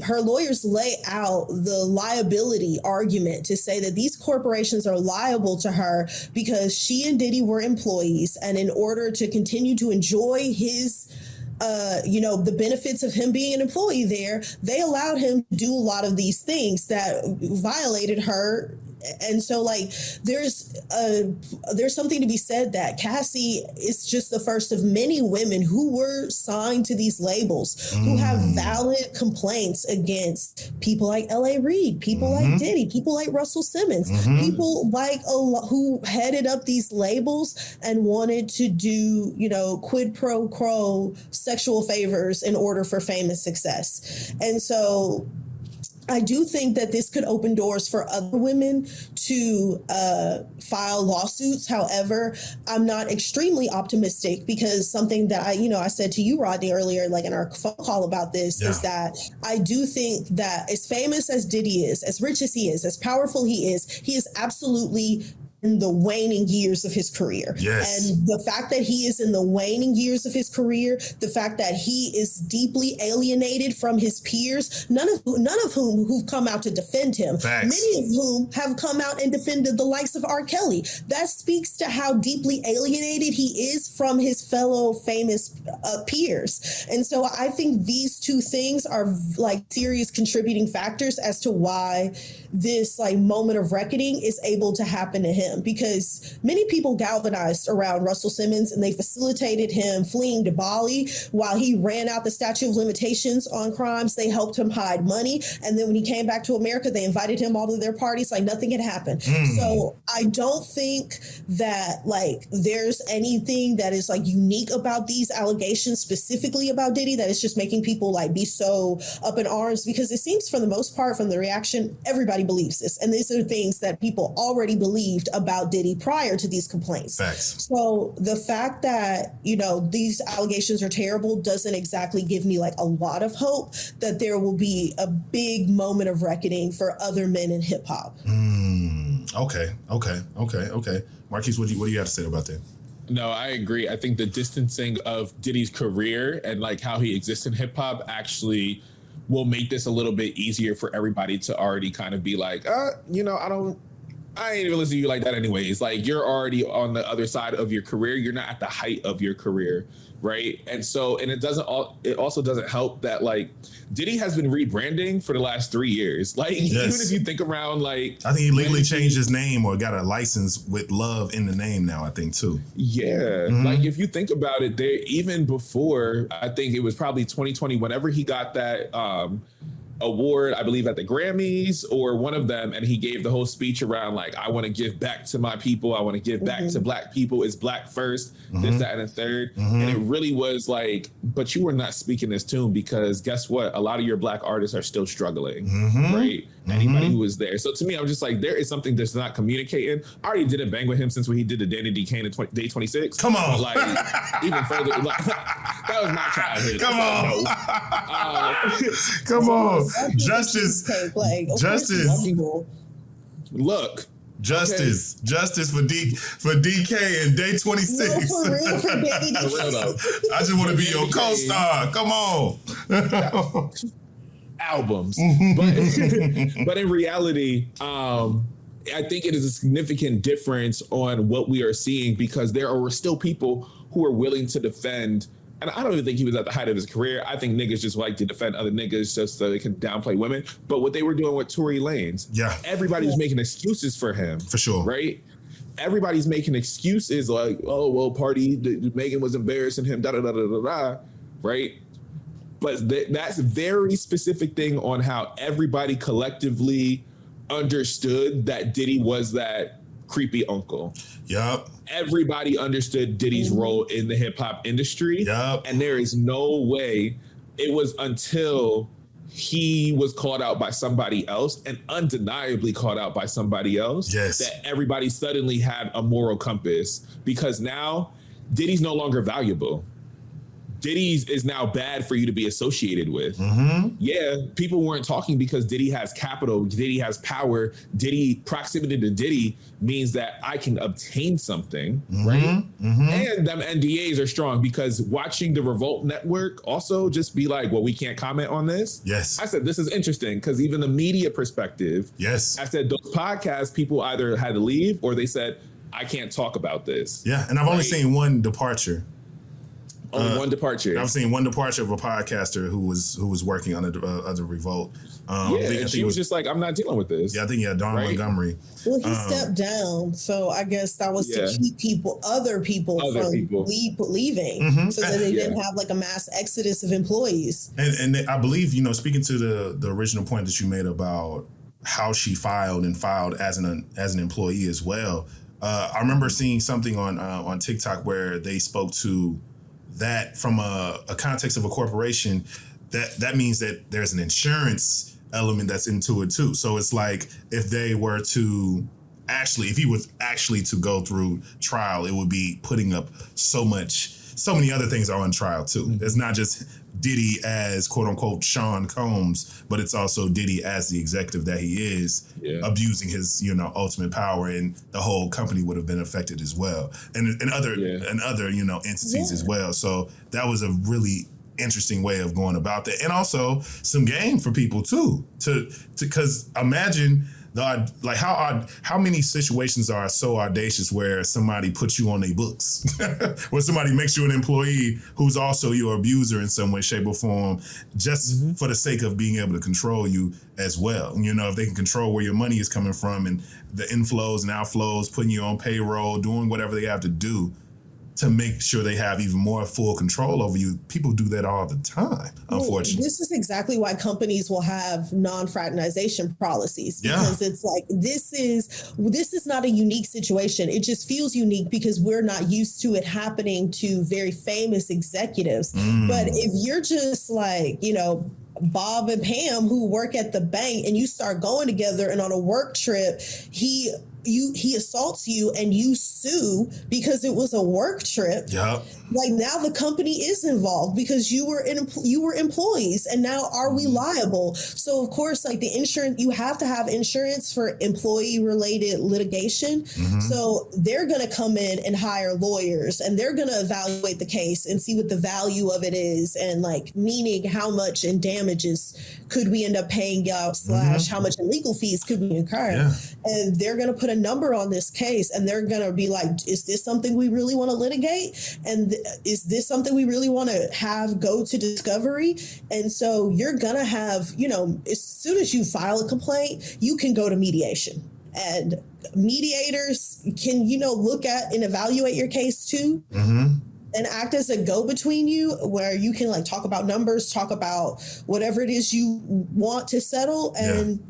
her lawyers lay out the liability argument to say that these corporations are liable to her because she and Diddy were employees. And in order to continue to enjoy his the benefits of him being an employee there, they allowed him to do a lot of these things that violated her. And so like there's something to be said that Cassie is just the first of many women who were signed to these labels, who have valid complaints against people like L.A. Reid, people like Diddy, people like Russell Simmons, people like who headed up these labels and wanted to do, quid pro quo sexual favors in order for fame and success. And so I do think that this could open doors for other women to file lawsuits. However, I'm not extremely optimistic because something that I said to you, Rodney, earlier, like in our phone call about this, is that I do think that as famous as Diddy is, as rich as he is, as powerful he is absolutely in the waning years of his career. Yes. And the fact that he is in the waning years of his career, the fact that he is deeply alienated from his peers, none of whom who've come out to defend him, Facts. Many of whom have come out and defended the likes of R. Kelly. That speaks to how deeply alienated he is from his fellow famous peers. And so I think these two things are like serious contributing factors as to why this like moment of reckoning is able to happen to him, because many people galvanized around Russell Simmons and they facilitated him fleeing to Bali while he ran out the statute of limitations on crimes. They helped him hide money. And then when he came back to America, they invited him all to their parties like nothing had happened. So I don't think that like there's anything that is like unique about these allegations specifically about Diddy that is just making people like be so up in arms, because it seems for the most part from the reaction, everybody believes this. And these are things that people already believed about Diddy prior to these complaints. Facts. So the fact that, these allegations are terrible doesn't exactly give me like a lot of hope that there will be a big moment of reckoning for other men in hip hop. Okay. Marquise, what do you have to say about that? No, I agree. I think the distancing of Diddy's career and like how he exists in hip hop actually will make this a little bit easier for everybody to already kind of be like, I ain't even listen to you like that anyways. Like, you're already on the other side of your career. You're not at the height of your career, right? And so, and it also doesn't help that, like, Diddy has been rebranding for the last 3 years. Like, Yes. even if you think around, like, I think he legally changed his name or got a license with love in the name now, I think, too. yeah, like, if you think about it, there, even before, I think it was probably 2020, whenever he got that award, I believe at the Grammys or one of them, and he gave the whole speech around, like, I want to give back to my people, I want to give back to black people, it's black first, this, that, and the third. And it really was like, but you were not speaking this tune, because guess what, a lot of your black artists are still struggling, right? Anybody who was there. So to me, I'm just like, there is something that's not communicating. I already didn't bang with him since when he did the Danny D. Kane at Day 26. Come on. But, like, even further, like, that was my childhood. Come on. Come on. Justice. Look. Justice for DK and Day 26. No, for real, for Danny D. For real though. I just want to be your co-star. Come on. Albums. But in reality, I think it is a significant difference on what we are seeing, because there are still people who are willing to defend. And I don't even think he was at the height of his career. I think niggas just like to defend other niggas just so they can downplay women. But what they were doing with Tory Lanez, everybody was making excuses for him. For sure. Right? Everybody's making excuses like, oh, well, party, Megan was embarrassing him, da-da-da-da-da-da, right? But that's a very specific thing on how everybody collectively understood that Diddy was that creepy uncle. Yup. Everybody understood Diddy's role in the hip hop industry. Yup. And there is no way it was until he was called out by somebody else, and undeniably called out by somebody else, that everybody suddenly had a moral compass, because now Diddy's no longer valuable. Diddy's is now bad for you to be associated with. Yeah, people weren't talking because Diddy has capital, Diddy has power, proximity to Diddy means that I can obtain something, right? And them NDAs are strong, because watching the Revolt Network also just be like, well, we can't comment on this. Yes. I said, this is interesting, because even the media perspective, I said those podcasts, people either had to leave or they said, I can't talk about this. Yeah, and I've only seen one departure. Only one departure. I've seen one departure of a podcaster who was working on the Revolt. And she was just like, I'm not dealing with this. Yeah, I think Don Montgomery. Well, he stepped down, so I guess that was to keep other people from leaving, so that they didn't have like a mass exodus of employees. And I believe, speaking to the original point that you made about how she filed as an employee as well. I remember seeing something on TikTok where they spoke to that from a context of a corporation, that means that there's an insurance element that's into it too. So it's like, if he was actually to go through trial, it would be putting up so many other things are on trial too. It's not just Diddy as quote unquote Sean Combs, but it's also Diddy as the executive that he is, abusing his ultimate power, and the whole company would have been affected as well, and other entities as well. So that was a really interesting way of going about that, and also some game for people too. Because imagine how many situations are so audacious where somebody puts you on their books, where somebody makes you an employee who's also your abuser in some way, shape, or form, just for the sake of being able to control you as well. If they can control where your money is coming from and the inflows and outflows, putting you on payroll, doing whatever they have to do to make sure they have even more full control over you. People do that all the time, unfortunately. This is exactly why companies will have non-fraternization policies, because it's like, this is not a unique situation. It just feels unique because we're not used to it happening to very famous executives. But if you're just like, Bob and Pam who work at the bank, and you start going together, and on a work trip, he assaults you and you sue because it was a work trip. like now the company is involved because you were employees, and now are we liable? So of course, like the insurance, you have to have insurance for employee related litigation. So they're going to come in and hire lawyers, and they're going to evaluate the case and see what the value of it is, and like meaning how much in damages could we end up paying out / how much in legal fees could we incur. And they're going to put a number on this case, and they're going to be like, is this something we really want to litigate? And is this something we really want to have go to discovery? And so you're going to have, you know, as soon as you file a complaint, you can go to mediation, and mediators can, you know, look at and evaluate your case too. And act as a go-between you, where you can like talk about numbers, talk about whatever it is you want to settle, and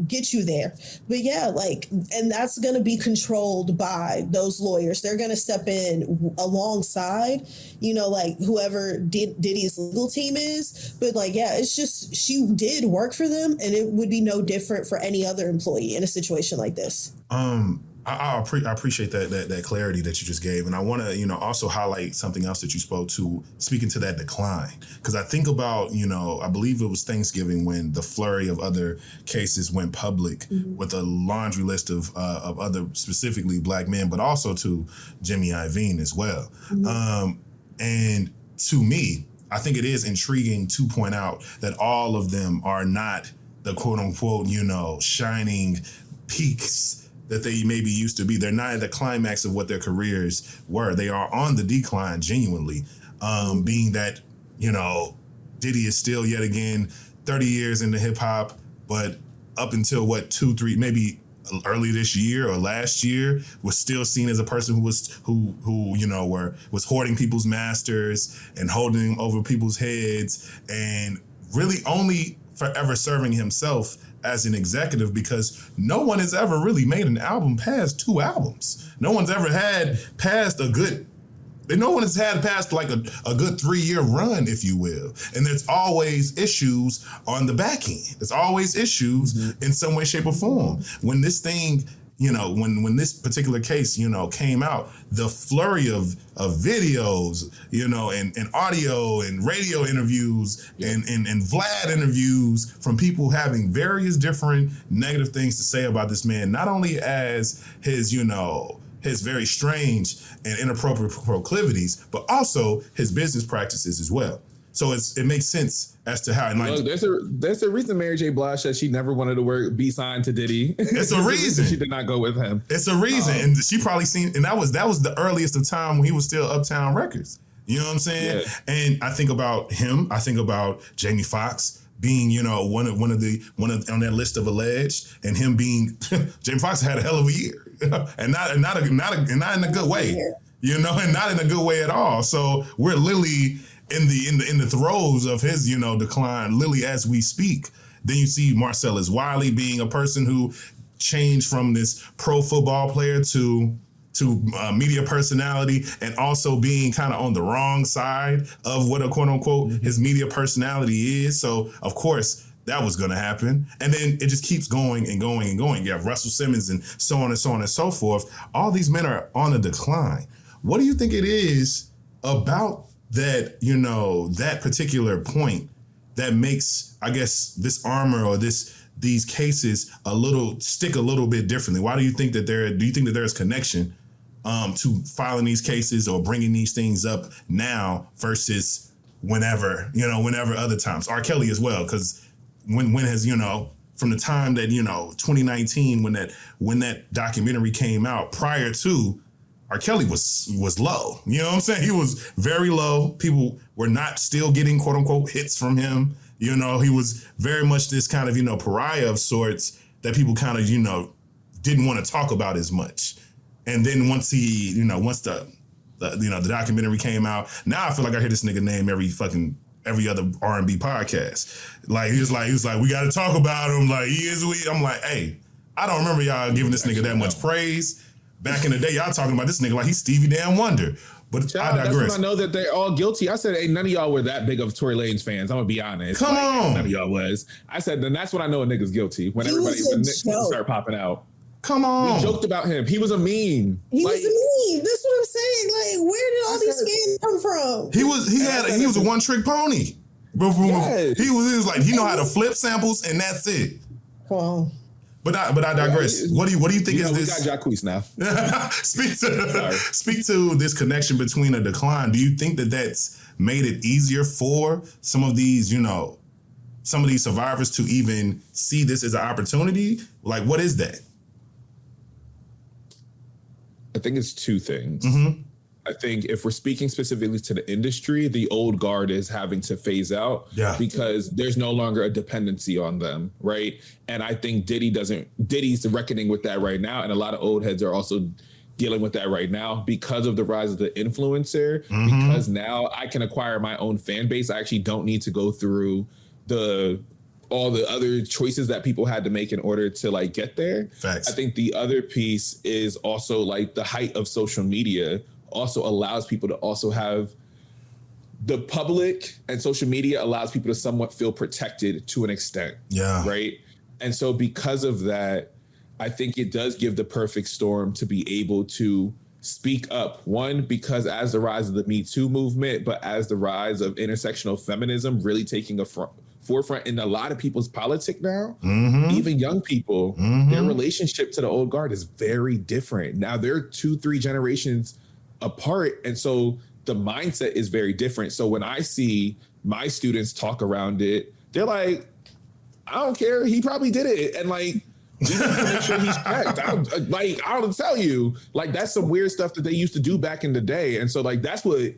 get you there. But yeah, like, and that's going to be controlled by those lawyers. They're going to step in alongside, you know, like whoever Diddy's legal team is. But like, yeah, it's just, she did work for them, and it would be no different for any other employee in a situation like this. I appreciate that clarity that you just gave. And I want to, you know, also highlight something else that you spoke to, speaking to that decline. Because I think about, you know, I believe it was Thanksgiving when the flurry of other cases went public with a laundry list of other specifically Black men, but also to Jimmy Iovine as well. And to me, I think it is intriguing to point out that all of them are not the quote unquote, you know, shining peaks that they maybe used to be. They're not at the climax of what their careers were. They are on the decline, genuinely, being that, you know, Diddy is still yet again 30 years into hip hop, but up until what, 2, 3, maybe early this year or last year, was still seen as a person who you know, was hoarding people's masters and holding them over people's heads, and really only forever serving himself as an executive, because no one has ever really made an album past 2 albums. No one's ever had past no one has had past like a good 3-year run, if you will. And there's always issues on the back end. There's always issues in some way, shape, or form. When this thing, you know, when this particular case, you know, came out, the flurry of videos, you know, and audio and radio interviews and Vlad interviews from people having various different negative things to say about this man, not only as his, you know, his very strange and inappropriate proclivities, but also his business practices as well. So it makes sense as to how. And like, look, there's a reason Mary J. Blige said she never wanted to be signed to Diddy. It's a reason she did not go with him. It's a reason, and she probably seen. And that was the earliest of time when he was still Uptown Records. You know what I'm saying? Yeah. And I think about him. I think about Jamie Foxx being, you know, one on that list of alleged, and him being Jamie Foxx had a hell of a year, and not in a good way. You know, and not in a good way at all. So we're literally in the throes of his, you know, decline, literally as we speak. Then you see Marcellus Wiley being a person who changed from this pro football player to media personality, and also being kind of on the wrong side of what a quote unquote his media personality is. So of course that was going to happen. And then it just keeps going and going and going. You have Russell Simmons and so on and so on and so forth. All these men are on a decline. What do you think it is about that, you know, that particular point that makes, I guess, this armor or these cases stick a little bit differently? Why do you think that there's connection to filing these cases or bringing these things up now versus whenever other times? R. Kelly as well, because when has, you know, from the time that, you know, 2019 when that documentary came out, prior to, R. Kelly was low. You know what I'm saying? He was very low. People were not still getting quote unquote hits from him. You know, he was very much this kind of, you know, pariah of sorts that people kind of, you know, didn't want to talk about as much. And then once the documentary came out, now I feel like I hear this nigga name every other R&B podcast. Like he was like, we got to talk about him. Like I'm like, hey, I don't remember y'all giving this nigga that much praise. Back in the day, y'all talking about this nigga like he's Stevie Damn Wonder. But I digress. That's when I know that they're all guilty. I said, ain't none of y'all were that big of Tory Lanez fans. I'm gonna be honest. Come on. None of y'all was. I said, then that's when I know a nigga's guilty. When everybody start popping out. Come on. We joked about him. He was a meme. He was a meme. That's what I'm saying. Like, where did all these fans come from? He was a one trick pony. Yes. He was like, he know how to flip samples and that's it. Wow. But I digress. What do you think is this? We got Jacquees now. speak to this connection between a decline. Do you think that that's made it easier for some of these survivors to even see this as an opportunity? Like, what is that? I think it's two things. Mm-hmm. I think if we're speaking specifically to the industry, the old guard is having to phase out because there's no longer a dependency on them, right? And I think Diddy's reckoning with that right now. And a lot of old heads are also dealing with that right now because of the rise of the influencer, because now I can acquire my own fan base. I actually don't need to go through all the other choices that people had to make in order to like get there. Facts. I think the other piece is also like the height of social media also allows people to also have the public, and social media allows people to somewhat feel protected to an extent. Yeah. Right. And so because of that, I think it does give the perfect storm to be able to speak up. One, because as the rise of the Me Too movement, but as the rise of intersectional feminism really taking a forefront in a lot of people's politics now, even young people, their relationship to the old guard is very different. Now they're 2-3 generations apart. And so the mindset is very different. So when I see my students talk around it, they're like, I don't care. He probably did it. And like, we need to make sure he's checked. I'll tell you, like, that's some weird stuff that they used to do back in the day. And so like, that's what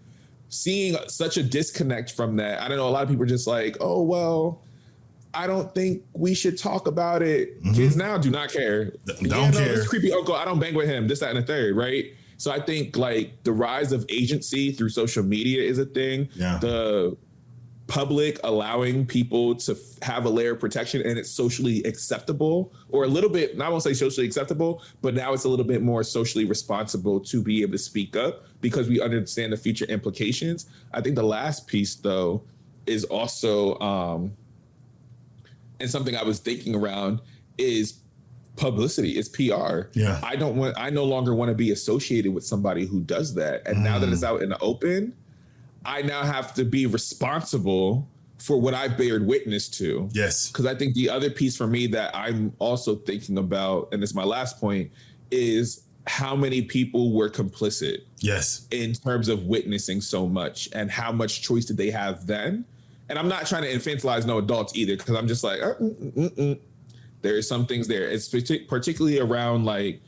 seeing such a disconnect from that. I don't know. A lot of people are just like, oh, well, I don't think we should talk about it. Kids now do not care. Don't care. This creepy uncle, I don't bang with him. This, that, and the third, right? So I think like the rise of agency through social media is a thing. Yeah. The public allowing people to have a layer of protection, and it's socially acceptable, or a little bit, I won't say socially acceptable, but now it's a little bit more socially responsible to be able to speak up because we understand the future implications. I think the last piece though is also, and something I was thinking around is publicity, is PR. Yeah. I no longer want to be associated with somebody who does that. And now that it's out in the open, I now have to be responsible for what I bared witness to. Yes. Because I think the other piece for me that I'm also thinking about, and it's my last point, is how many people were complicit. Yes. In terms of witnessing so much, and how much choice did they have then? And I'm not trying to infantilize no adults either, because I'm just like, there are some things there. It's particularly around like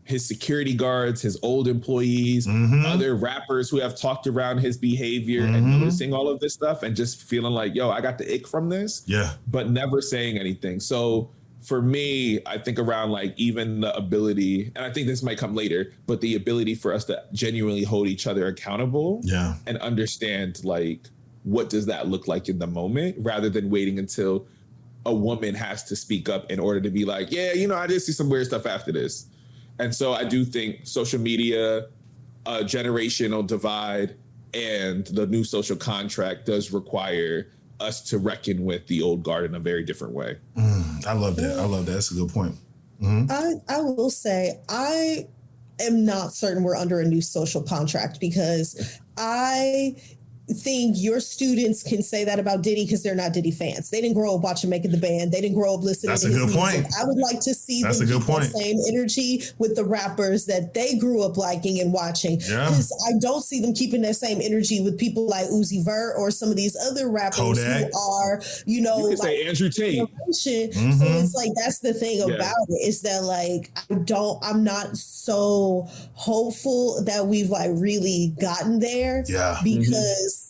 his security guards, his old employees, other rappers who have talked around his behavior and noticing all of this stuff and just feeling like, yo, I got the ick from this, but never saying anything. So for me, I think around like even the ability, and I think this might come later, but the ability for us to genuinely hold each other accountable and understand like, what does that look like in the moment, rather than waiting until a woman has to speak up in order to be like, yeah, you know, I did see some weird stuff after this. And so I do think social media, generational divide, and the new social contract does require us to reckon with the old guard in a very different way. I love that. I love that. That's a good point. I will say, I am not certain we're under a new social contract, because I think your students can say that about Diddy because they're not Diddy fans. They didn't grow up watching Making the Band. They didn't grow up listening to his music. That's a good point. I would like to see them keep that same energy with the rappers that they grew up liking and watching. Because I don't see them keeping that same energy with people like Uzi Vert or some of these other rappers Kodak, who are, you know, you could like say Andrew Tate. So it's like, that's the thing about it, is that like, I'm not so hopeful that we've like really gotten there. Because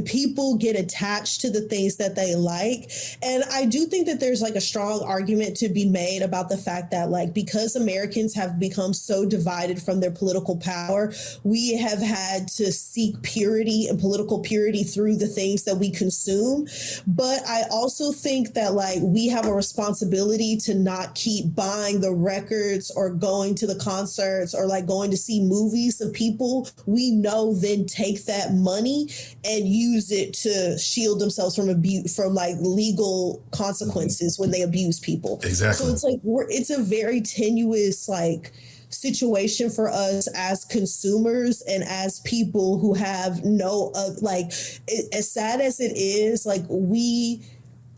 people get attached to the things that they like. And I do think that there's like a strong argument to be made about the fact that like, because Americans have become so divided from their political power, we have had to seek purity and political purity through the things that we consume. But I also think that like, we have a responsibility to not keep buying the records or going to the concerts or like going to see movies of people we know then take that money and use it to shield themselves from abuse, from like legal consequences when they abuse people. Exactly. So it's like it's a very tenuous like situation for us as consumers and as people who have as sad as it is, like we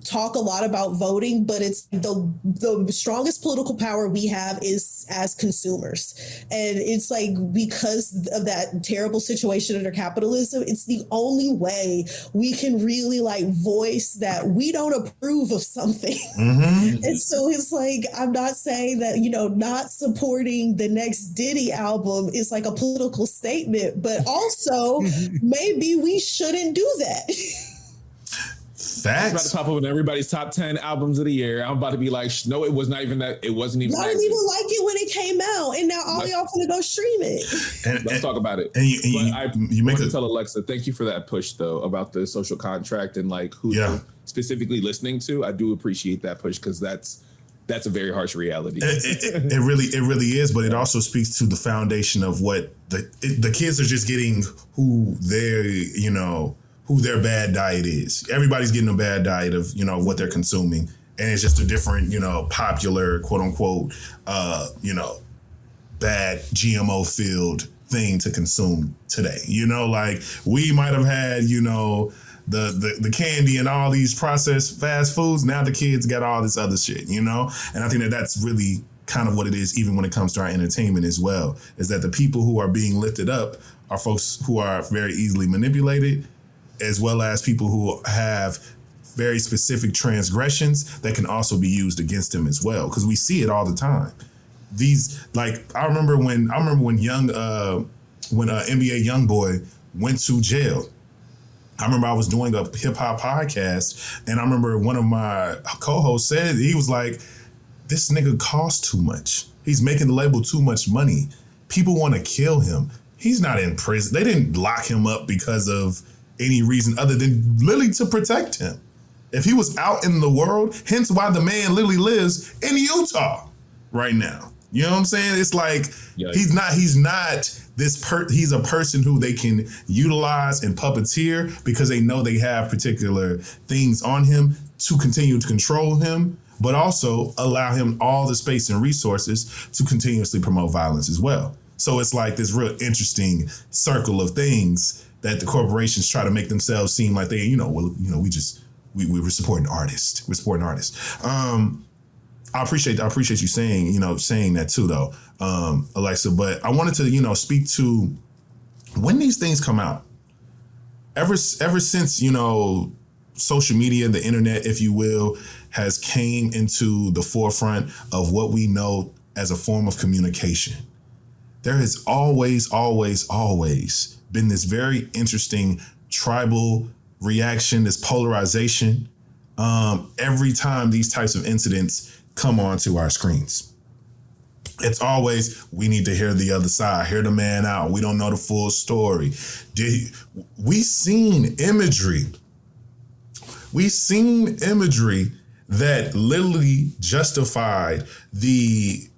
talk a lot about voting, but it's the strongest political power we have is as consumers. And it's like, because of that terrible situation under capitalism, it's the only way we can really like voice that we don't approve of something. Mm-hmm. And so it's like, I'm not saying that, not supporting the next Diddy album is like a political statement, but also maybe we shouldn't do that. Facts. It's about to pop up in everybody's top 10 albums of the year. I'm about to be like, no, it was not even that. It wasn't even. I didn't even like it when it came out, and now all y'all finna go stream it. Let's talk about it. And you make to tell Alexa, thank you for that push though about the social contract and like who you're specifically listening to. I do appreciate that push because that's a very harsh reality. It really is, but it also speaks to the foundation of what the kids are just getting who who their bad diet is. Everybody's getting a bad diet of, what they're consuming. And it's just a different, popular, quote unquote, bad GMO filled thing to consume today. Like we might have had, the candy and all these processed fast foods. Now the kids got all this other shit, And I think that's really kind of what it is, even when it comes to our entertainment as well, is that the people who are being lifted up are folks who are very easily manipulated, as well as people who have very specific transgressions that can also be used against them as well. Because we see it all the time. I remember when NBA YoungBoy went to jail. I remember I was doing a hip hop podcast, and I remember one of my co-hosts said, he was like, "This nigga costs too much. He's making the label too much money. People want to kill him. He's not in prison. They didn't lock him up because of any reason other than literally to protect him. If he was out in the world, hence why the man literally lives in Utah right now. You know what I'm saying? It's like, he's a person who they can utilize and puppeteer because they know they have particular things on him to continue to control him, but also allow him all the space and resources to continuously promote violence as well. So it's like this real interesting circle of things that the corporations try to make themselves seem like they, we're supporting artists. We're supporting artists. I appreciate you saying that too, though, Alexa. But I wanted to, speak to when these things come out. Ever since, social media, the internet, if you will, has came into the forefront of what we know as a form of communication. There has always, always, always been this very interesting tribal reaction, this polarization, every time these types of incidents come onto our screens. It's always, we need to hear the other side, hear the man out. We don't know the full story. We seen imagery that literally justified the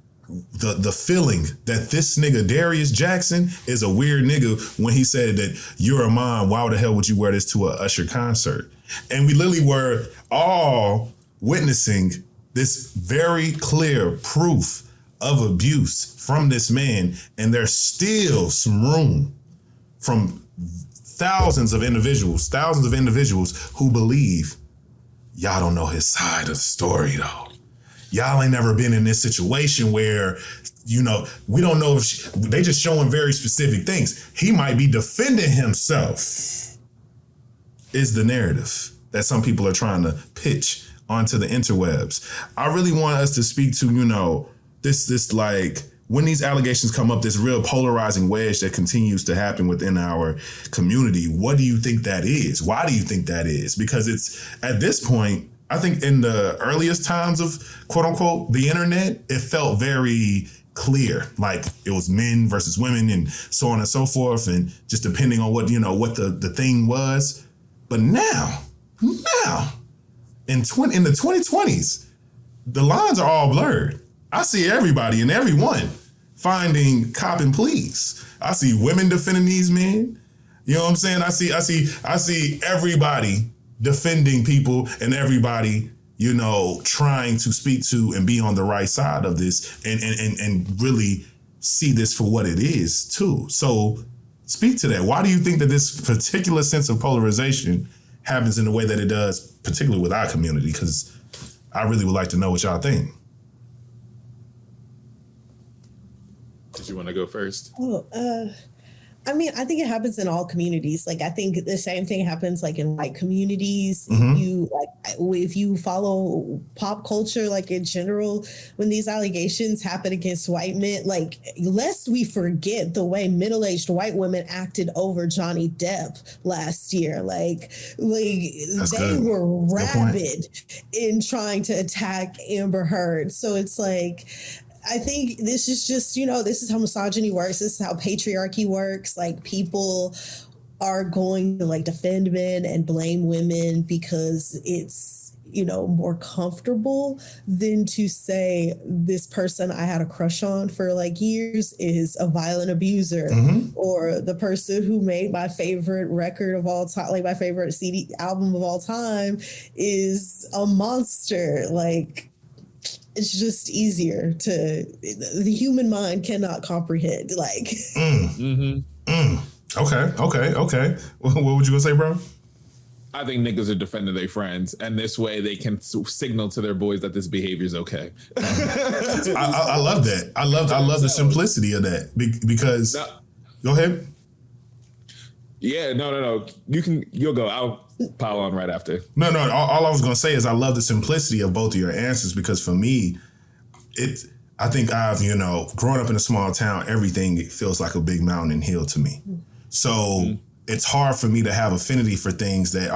feeling that this nigga Darius Jackson is a weird nigga when he said that you're a mom, why the hell would you wear this to a Usher concert? And we literally were all witnessing this very clear proof of abuse from this man, and there's still some room from thousands of individuals who believe y'all don't know his side of the story though. Y'all ain't never been in this situation where, we don't know if they just showing very specific things. He might be defending himself is the narrative that some people are trying to pitch onto the interwebs. I really want us to speak to, this like when these allegations come up, this real polarizing wedge that continues to happen within our community. What do you think that is? Why do you think that is? Because it's at this point, I think in the earliest times of quote unquote the internet, it felt very clear, like it was men versus women and so on and so forth, and just depending on what the thing was. But now in the 2020s, the lines are all blurred. I see everybody and everyone finding cop and pleas. I see women defending these men. You know what I'm saying? I see everybody defending people and everybody, you know, trying to speak to and be on the right side of this and really see this for what it is too. So speak to that. Why do you think that this particular sense of polarization happens in the way that it does, particularly with our community? Because I really would like to know what y'all think. Did you want to go first? I mean, I think it happens in all communities. Like, I think the same thing happens like in white communities. If you follow pop culture, like in general, when these allegations happen against white men, like, lest we forget the way middle-aged white women acted over Johnny Depp last year. Like they were rabid in trying to attack Amber Heard. So it's like, I think this is just, you know, this is how misogyny works. This is how patriarchy works. Like, people are going to like defend men and blame women because it's, you know, more comfortable than to say this person I had a crush on for like years is a violent abuser, or the person who made my favorite record of all time, like my favorite CD album of all time, is a monster. Like, it's just easier the human mind cannot comprehend. Like, Okay. What would you gonna say, bro? I think niggas are defending their friends, and this way they can signal to their boys that this behavior is okay. I love that. I love the simplicity of that because. Go ahead. Yeah, no. You'll go. I'll pile on right after. No. All I was gonna say is I love the simplicity of both of your answers because for me, I think I've, you know, growing up in a small town, everything feels like a big mountain hill to me. So it's hard for me to have affinity for things that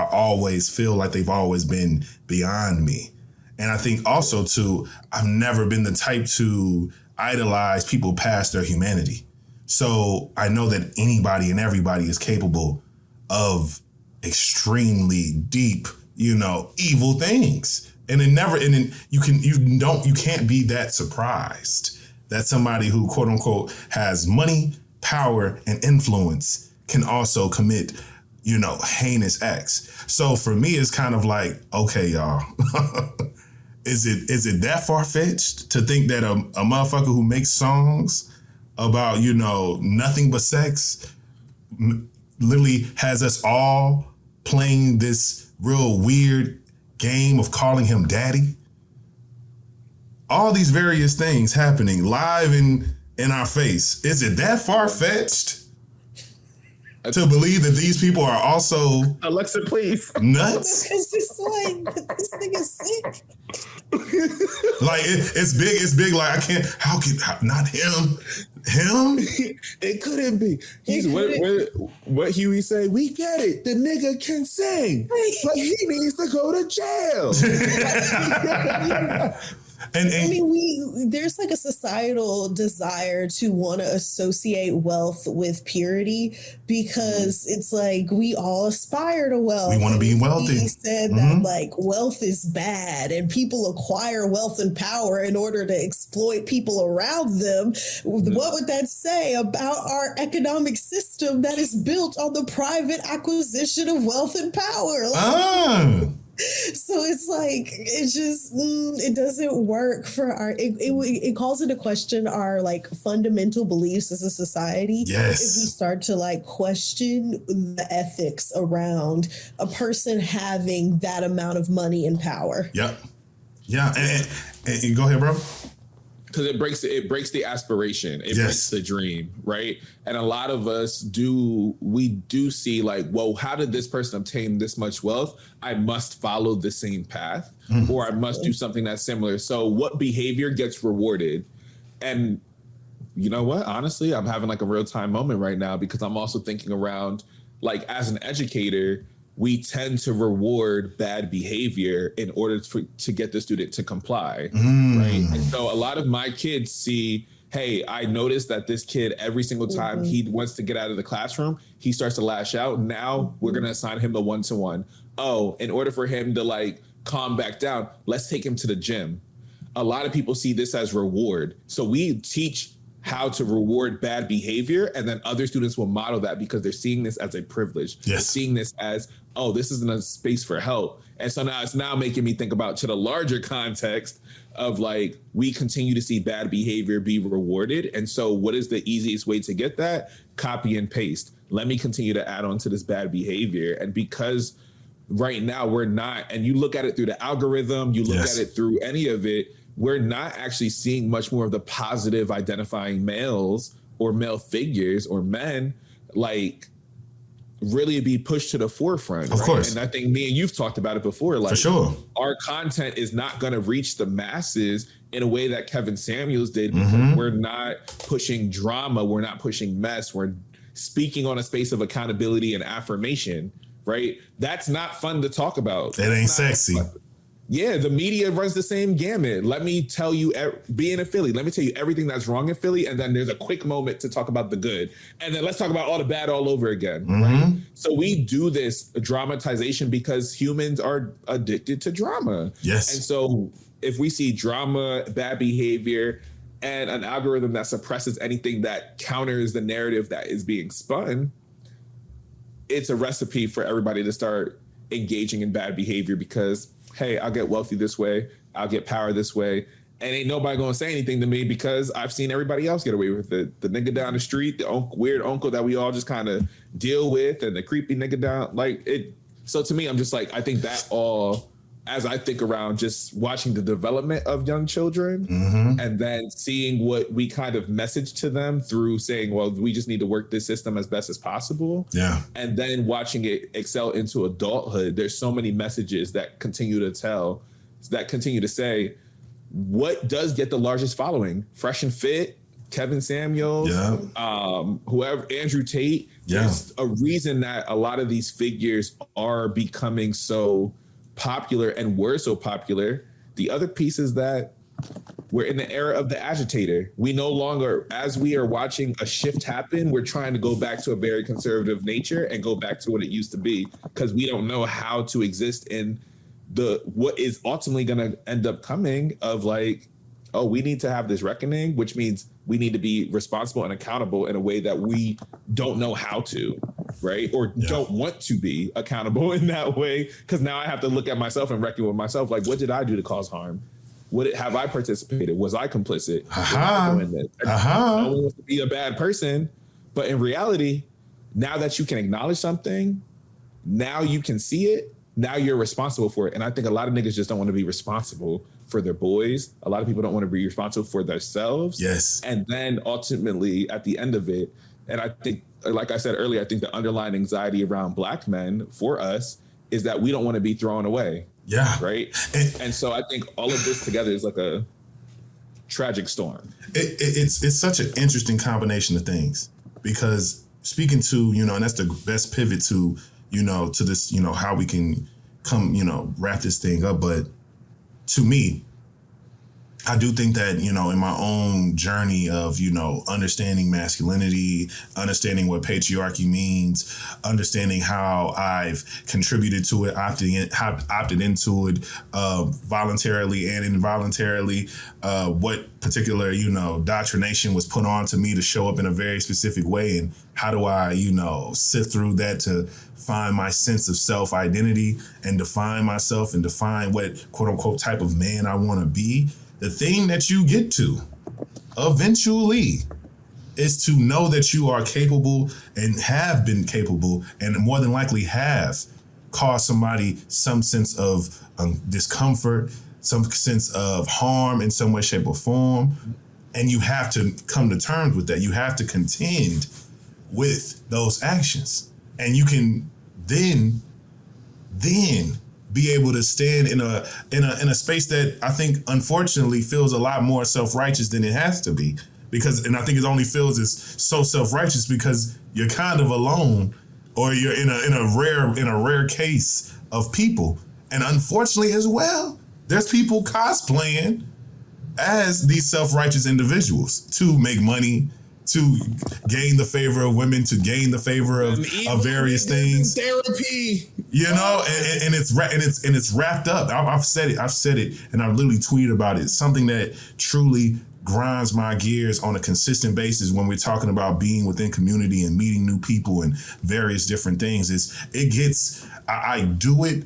feel like they've always been beyond me. And I think also too, I've never been the type to idolize people past their humanity. So I know that anybody and everybody is capable of extremely deep, you know, evil things. And you can't be that surprised that somebody who quote unquote has money, power, and influence can also commit, you know, heinous acts. So for me, it's kind of like, okay, y'all, is it that far-fetched to think that a motherfucker who makes songs about, you know, nothing but sex literally has us all playing this real weird game of calling him daddy? All these various things happening live in our face. Is it that far-fetched to believe that these people are also Alexa, please. Nuts? Because it's like, this nigga's sick. Like it's big. Like I can't. Not him? Him? It couldn't be. What Huey say? We get it. The nigga can sing, but he needs to go to jail. And I mean, there's like a societal desire to want to associate wealth with purity because it's like we all aspire to wealth. We want to be wealthy. He said that like wealth is bad and people acquire wealth and power in order to exploit people around them. What would that say about our economic system that is built on the private acquisition of wealth and power? So it's like, it just, it doesn't work for it calls into question our like fundamental beliefs as a society. Yes. If we start to like question the ethics around a person having that amount of money and power. Yep. Yeah. And go ahead, bro. Because it breaks the aspiration. It breaks the dream, right? And a lot of us do see like, whoa, how did this person obtain this much wealth? I must follow the same path or I must do something that's similar. So what behavior gets rewarded? And you know what? Honestly, I'm having like a real time moment right now because I'm also thinking around like as an educator, we tend to reward bad behavior in order to get the student to comply, right? And so a lot of my kids see, hey, I noticed that this kid, every single time he wants to get out of the classroom, he starts to lash out. Now we're going to assign him a one-to-one. Oh, in order for him to like calm back down, let's take him to the gym. A lot of people see this as reward. So we teach how to reward bad behavior, and then other students will model that because they're seeing this as a privilege. Yes. They're seeing this as, oh, this isn't a space for help. And so now it's making me think about to the larger context of like, we continue to see bad behavior be rewarded. And so what is the easiest way to get that? Copy and paste. Let me continue to add on to this bad behavior. And because right now we're not, and you look at it through the algorithm, you look Yes. at it through any of it, we're not actually seeing much more of the positive identifying males or male figures or men like really be pushed to the forefront. Of course. And I think me and you've talked about it before. Like, For sure. our content is not going to reach the masses in a way that Kevin Samuels did, because we're not pushing drama. We're not pushing mess. We're speaking on a space of accountability and affirmation, right? That's not fun to talk about. It ain't sexy. Yeah, the media runs the same gamut. Let me tell you, being in Philly, let me tell you everything that's wrong in Philly, and then there's a quick moment to talk about the good. And then let's talk about all the bad all over again, right? So we do this dramatization because humans are addicted to drama. Yes. And so if we see drama, bad behavior, and an algorithm that suppresses anything that counters the narrative that is being spun, it's a recipe for everybody to start engaging in bad behavior because, hey, I'll get wealthy this way, I'll get power this way, and ain't nobody gonna say anything to me because I've seen everybody else get away with it. The nigga down the street, the weird uncle that we all just kind of deal with, and the creepy nigga down, like it. So to me, I'm just like, I think that all, as I think around just watching the development of young children and then seeing what we kind of message to them through saying, well, we just need to work this system as best as possible. Yeah. And then watching it excel into adulthood, there's so many messages that continue to tell, that continue to say, what does get the largest following? Fresh and Fit, Kevin Samuels, whoever, Andrew Tate. Yeah. There's a reason that a lot of these figures are becoming so popular and were so popular. The other piece is that we're in the era of the agitator. We no longer, as we are watching a shift happen, we're trying to go back to a very conservative nature and go back to what it used to be because we don't know how to exist in what is ultimately going to end up coming of like, oh, we need to have this reckoning, which means we need to be responsible and accountable in a way that we don't know how to, right? Or don't want to be accountable in that way. Because now I have to look at myself and reckon with myself, like, what did I do to cause harm? Have I participated? Was I complicit? Was I doing this? No one wants to be a bad person. But in reality, now that you can acknowledge something, now you can see it, now you're responsible for it. And I think a lot of niggas just don't want to be responsible for their boys. A lot of people don't want to be responsible for themselves. Yes. And then ultimately at the end of it, and I think, like I said earlier, I think the underlying anxiety around Black men for us is that we don't want to be thrown away. Yeah. Right. And so I think all of this together is like a tragic storm. It's such an interesting combination of things because speaking to, and that's the best pivot to, to this, how we can come, wrap this thing up. But to me, I do think that, in my own journey of, understanding masculinity, understanding what patriarchy means, understanding how I've contributed to it, opted into it voluntarily and involuntarily, what particular, doctrination was put on to me to show up in a very specific way. And how do I, sift through that to find my sense of self-identity and define myself and define what quote unquote type of man I want to be. The thing that you get to eventually is to know that you are capable and have been capable and more than likely have caused somebody some sense of discomfort, some sense of harm in some way, shape, or form. And you have to come to terms with that. You have to contend with those actions. And you can then be able to stand in a space that I think unfortunately feels a lot more self-righteous than it has to be. And I think it only feels as so self-righteous because you're kind of alone or you're in a rare case of people. And unfortunately as well, there's people cosplaying as these self-righteous individuals to make money, to gain the favor of women, to gain the favor of various things. Therapy, and it's wrapped up. I've said it, and I've literally tweeted about it. Something that truly grinds my gears on a consistent basis when we're talking about being within community and meeting new people and various different things is I do it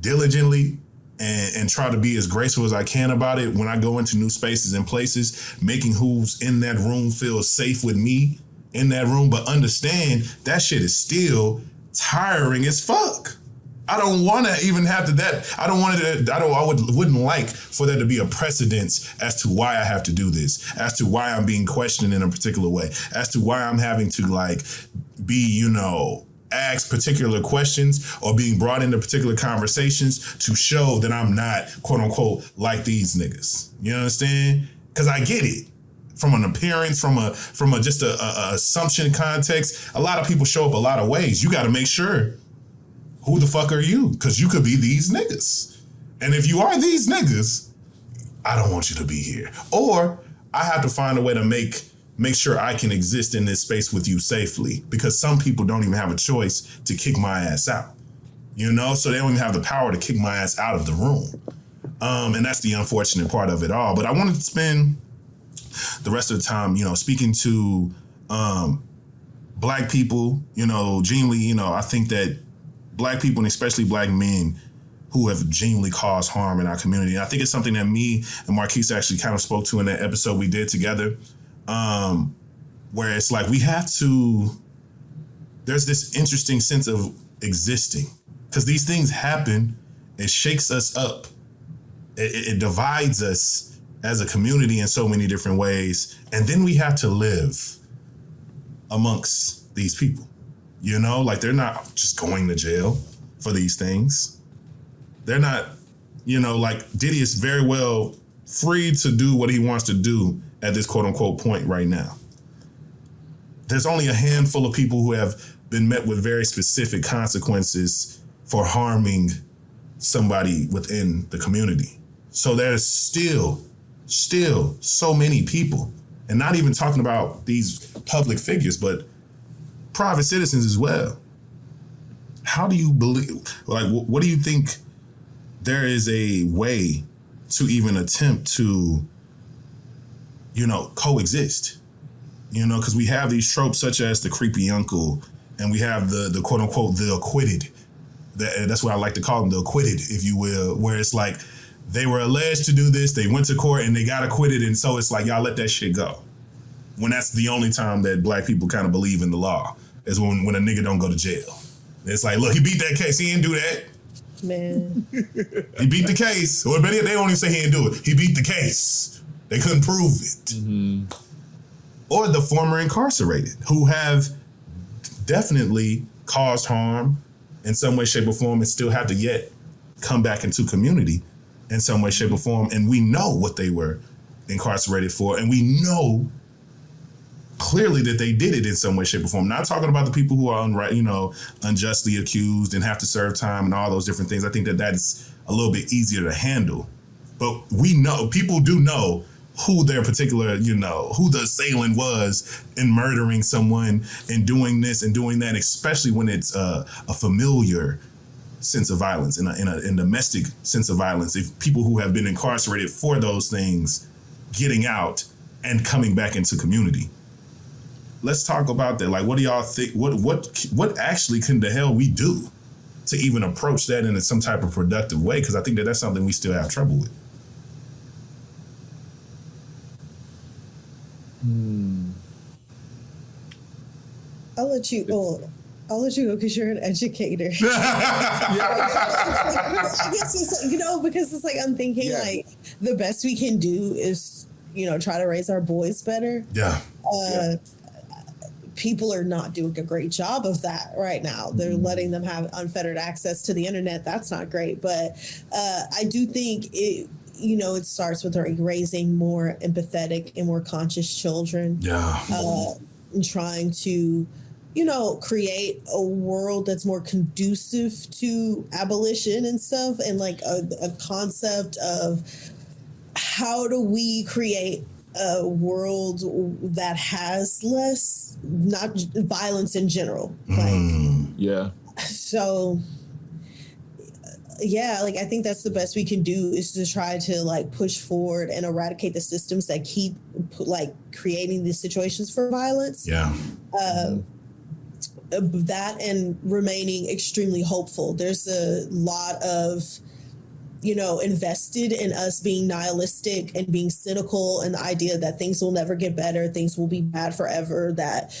diligently and try to be as graceful as I can about it when I go into new spaces and places, making who's in that room feel safe with me in that room, but understand that shit is still tiring as fuck. I don't want to even have to that. I don't want it. Wouldn't like for there to be a precedence as to why I have to do this, as to why I'm being questioned in a particular way, as to why I'm having to like be, ask particular questions or being brought into particular conversations to show that I'm not, quote unquote, like these niggas. You understand? Because I get it. From an appearance, from a just a assumption context, a lot of people show up a lot of ways. You got to make sure, who the fuck are you? Because you could be these niggas. And if you are these niggas, I don't want you to be here. Or I have to find a way to make sure I can exist in this space with you safely, because some people don't even have a choice to kick my ass out, so they don't even have the power to kick my ass out of the room. And that's the unfortunate part of it all. But I wanted to spend the rest of the time, speaking to Black people, genuinely, I think that Black people and especially Black men who have genuinely caused harm in our community. And I think it's something that me and Marquise actually kind of spoke to in that episode we did together. Where it's like there's this interesting sense of existing, because these things happen, it shakes us up, it divides us as a community in so many different ways, and then we have to live amongst these people, like they're not just going to jail for these things. They're not, like Diddy is very well free to do what he wants to do at this quote unquote point right now. There's only a handful of people who have been met with very specific consequences for harming somebody within the community. So there's still so many people, and not even talking about these public figures, but private citizens as well. How do you believe, what do you think there is a way to even attempt to coexist, because we have these tropes such as the creepy uncle, and we have the quote unquote, the acquitted. That's what I like to call them, the acquitted, if you will, where it's like they were alleged to do this, they went to court and they got acquitted. And so it's like, y'all let that shit go. When that's the only time that Black people kind of believe in the law is when a nigga don't go to jail. It's like, look, he beat that case. He didn't do that. Man. He beat the case. Or they don't even say he didn't do it. He beat the case. They couldn't prove it. Mm-hmm. Or the former incarcerated, who have definitely caused harm in some way, shape, or form, and still have to yet come back into community in some way, shape, or form. And we know what they were incarcerated for, and we know clearly that they did it in some way, shape, or form. Not talking about the people who are unjustly accused and have to serve time and all those different things. I think that is a little bit easier to handle. But we know, people do know who their particular, who the assailant was in murdering someone and doing this and doing that, especially when it's a familiar sense of violence, in a domestic sense of violence. If people who have been incarcerated for those things getting out and coming back into community. Let's talk about that. Like, what do y'all think? What actually can the hell we do to even approach that in some type of productive way? Because I think that's something we still have trouble with. I'll let you go because you're an educator. I guess it's because it's like I'm thinking like the best we can do is try to raise our boys better. People are not doing a great job of that right now. They're letting them have unfettered access to the internet. That's not great, but I do think it starts with raising more empathetic and more conscious children. And trying to create a world that's more conducive to abolition and stuff, and like a concept of how do we create a world that has less, not violence in general. So yeah, like I think that's the best we can do is to try to like push forward and eradicate the systems that keep like creating these situations for violence. Yeah. That and remaining extremely hopeful. There's a lot of, invested in us being nihilistic and being cynical, and the idea that things will never get better, things will be bad forever, that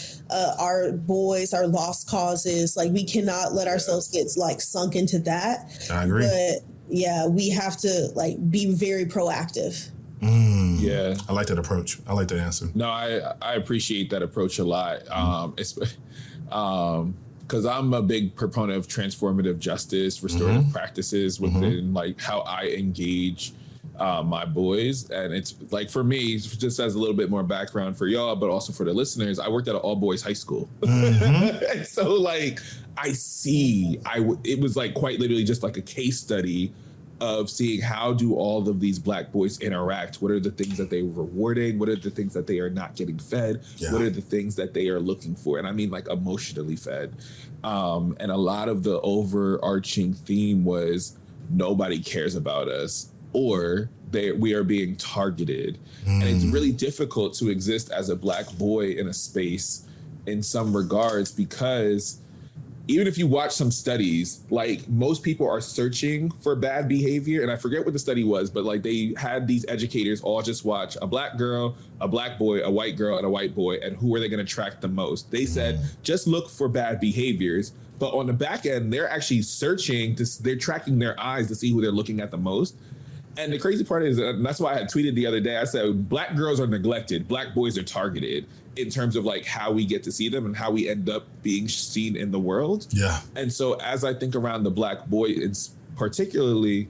our boys are lost causes. Like we cannot let ourselves get like sunk into that. I agree. But yeah, we have to like be very proactive. Yeah. I like that approach. I like that answer. No, I appreciate that approach a lot. Because I'm a big proponent of transformative justice, restorative practices within like how I engage my boys. And it's like, for me, just as a little bit more background for y'all, but also for the listeners, I worked at an all boys high school. And so like, it was like quite literally just like a case study of seeing how do all of these Black boys interact. What are the things that they're rewarding? What are the things that they are not getting fed? Yeah. What are the things that they are looking for? And I mean like emotionally fed. And a lot of the overarching theme was nobody cares about us, or we are being targeted. And it's really difficult to exist as a Black boy in a space in some regards, because even if you watch some studies, like most people are searching for bad behavior. And I forget what the study was, but like they had these educators all just watch a Black girl, a Black boy, a white girl, and a white boy. And who are they going to track the most? They said, just look for bad behaviors. But on the back end, they're actually they're tracking their eyes to see who they're looking at the most. And the crazy part is, and that's why I had tweeted the other day, I said, Black girls are neglected. Black boys are targeted in terms of like how we get to see them and how we end up being seen in the world. Yeah. And so as I think around the Black boy, it's particularly,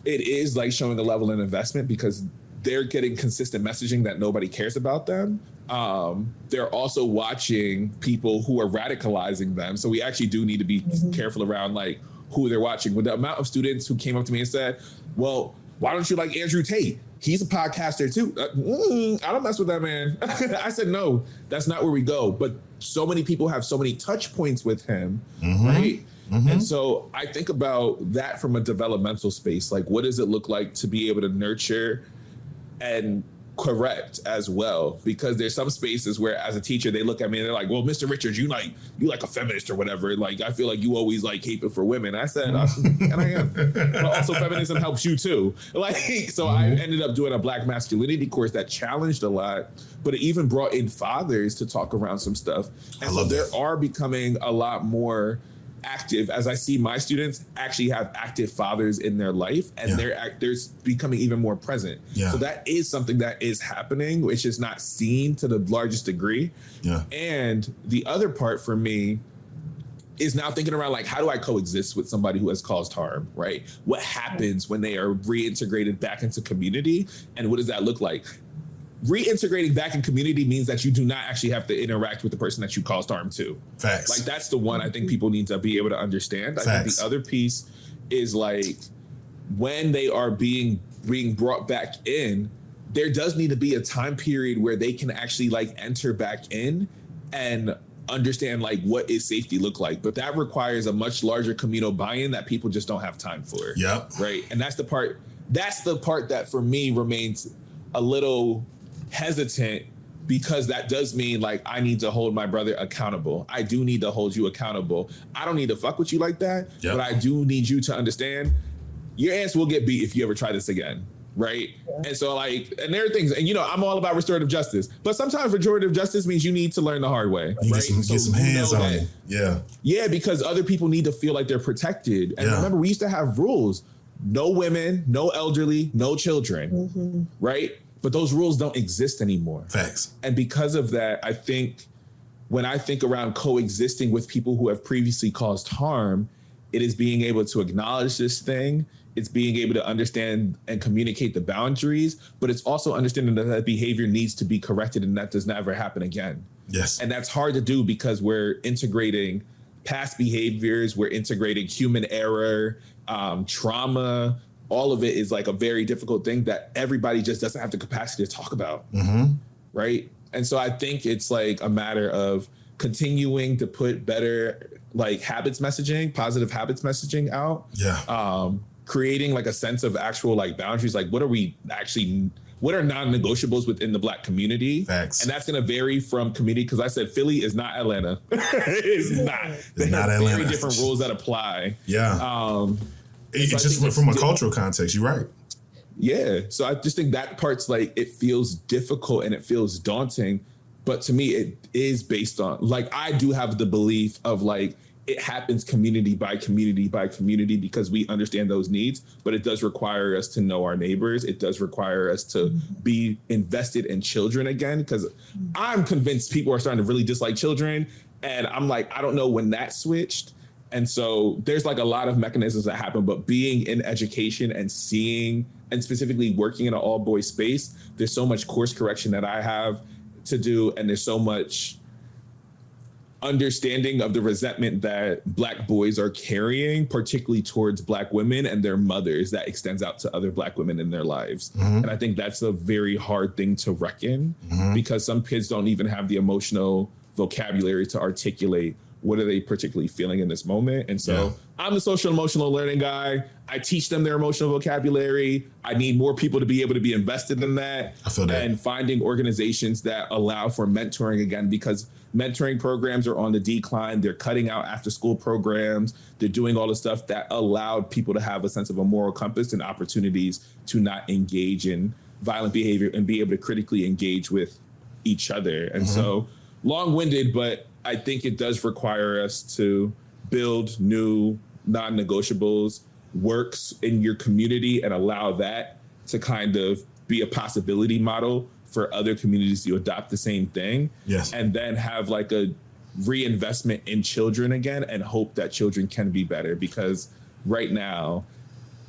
it is like showing a level of investment because they're getting consistent messaging that nobody cares about them. They're also watching people who are radicalizing them. So we actually do need to be careful around like who they're watching. With the amount of students who came up to me and said, well, why don't you like Andrew Tate? He's a podcaster too. I don't mess with that man. I said, no, that's not where we go. But so many people have so many touch points with him, right? And so I think about that from a developmental space. Like, what does it look like to be able to nurture and correct as well? Because there's some spaces where as a teacher, they look at me and they're like, well, Mr. Richards, you like a feminist or whatever. Like, I feel like you always like caping for women. I said, and I am. But also feminism helps you too. Like, so I ended up doing a Black masculinity course that challenged a lot, but it even brought in fathers to talk around some stuff. And so there are becoming a lot more active, as I see my students actually have active fathers in their life, and they're becoming even more present. So that is something that is happening, which is not seen to the largest degree. And the other part for me is now thinking around like, how do I coexist with somebody who has caused harm, right? What happens when they are reintegrated back into community, and what does that look like? Reintegrating back in community means that you do not actually have to interact with the person that you caused harm to. Facts. Like, that's the one I think people need to be able to understand. Facts. I think the other piece is like, when they are being brought back in, there does need to be a time period where they can actually like enter back in and understand like what is safety look like. But that requires a much larger communal buy-in that people just don't have time for. Right. And that's the part that for me remains a little hesitant, because that does mean like I need to hold my brother accountable. I do need to hold you accountable. I don't need to fuck with you like that, but I do need you to understand your ass will get beat if you ever try this again, right? And so like, and there are things, and I'm all about restorative justice, but sometimes restorative justice means you need to learn the hard way, right? Get some hands on it. Yeah, because other people need to feel like they're protected. And remember, we used to have rules: no women, no elderly, no children, right? But those rules don't exist anymore. Facts. And because of that, I think when I think around coexisting with people who have previously caused harm, it is being able to acknowledge this thing. It's being able to understand and communicate the boundaries, but it's also understanding that behavior needs to be corrected and that does never happen again. Yes. And that's hard to do because we're integrating past behaviors, we're integrating human error, trauma. All of it is like a very difficult thing that everybody just doesn't have the capacity to talk about. Right. And so I think it's like a matter of continuing to put better like habits messaging, positive habits messaging out. Yeah. Creating like a sense of actual like boundaries, like what are non-negotiables within the Black community? Facts. And that's going to vary from community, because I said Philly is not Atlanta. It's not. It's not Atlanta. Very different rules that apply. Yeah. It so just from a cultural context, you're right. Yeah. So I just think that part's like, it feels difficult and it feels daunting. But to me, it is based on, like, I do have the belief of like, it happens community by community by community because we understand those needs, but it does require us to know our neighbors. It does require us to be invested in children again, because I'm convinced people are starting to really dislike children. And I'm like, I don't know when that switched. And so there's like a lot of mechanisms that happen, but being in education and seeing, and specifically working in an all boys space, there's so much course correction that I have to do. And there's so much understanding of the resentment that Black boys are carrying, particularly towards Black women and their mothers, that extends out to other Black women in their lives. And I think that's a very hard thing to reckon, because some kids don't even have the emotional vocabulary to articulate what are they particularly feeling in this moment. And so I'm the social emotional learning guy. I teach them their emotional vocabulary. I need more people to be able to be invested in that. I feel that. And finding organizations that allow for mentoring again, because mentoring programs are on the decline. They're cutting out after school programs. They're doing all the stuff that allowed people to have a sense of a moral compass and opportunities to not engage in violent behavior and be able to critically engage with each other. And so long-winded, but I think it does require us to build new non-negotiables, works in your community, and allow that to kind of be a possibility model for other communities to adopt the same thing. Yes. And then have like a reinvestment in children again, and hope that children can be better, because right now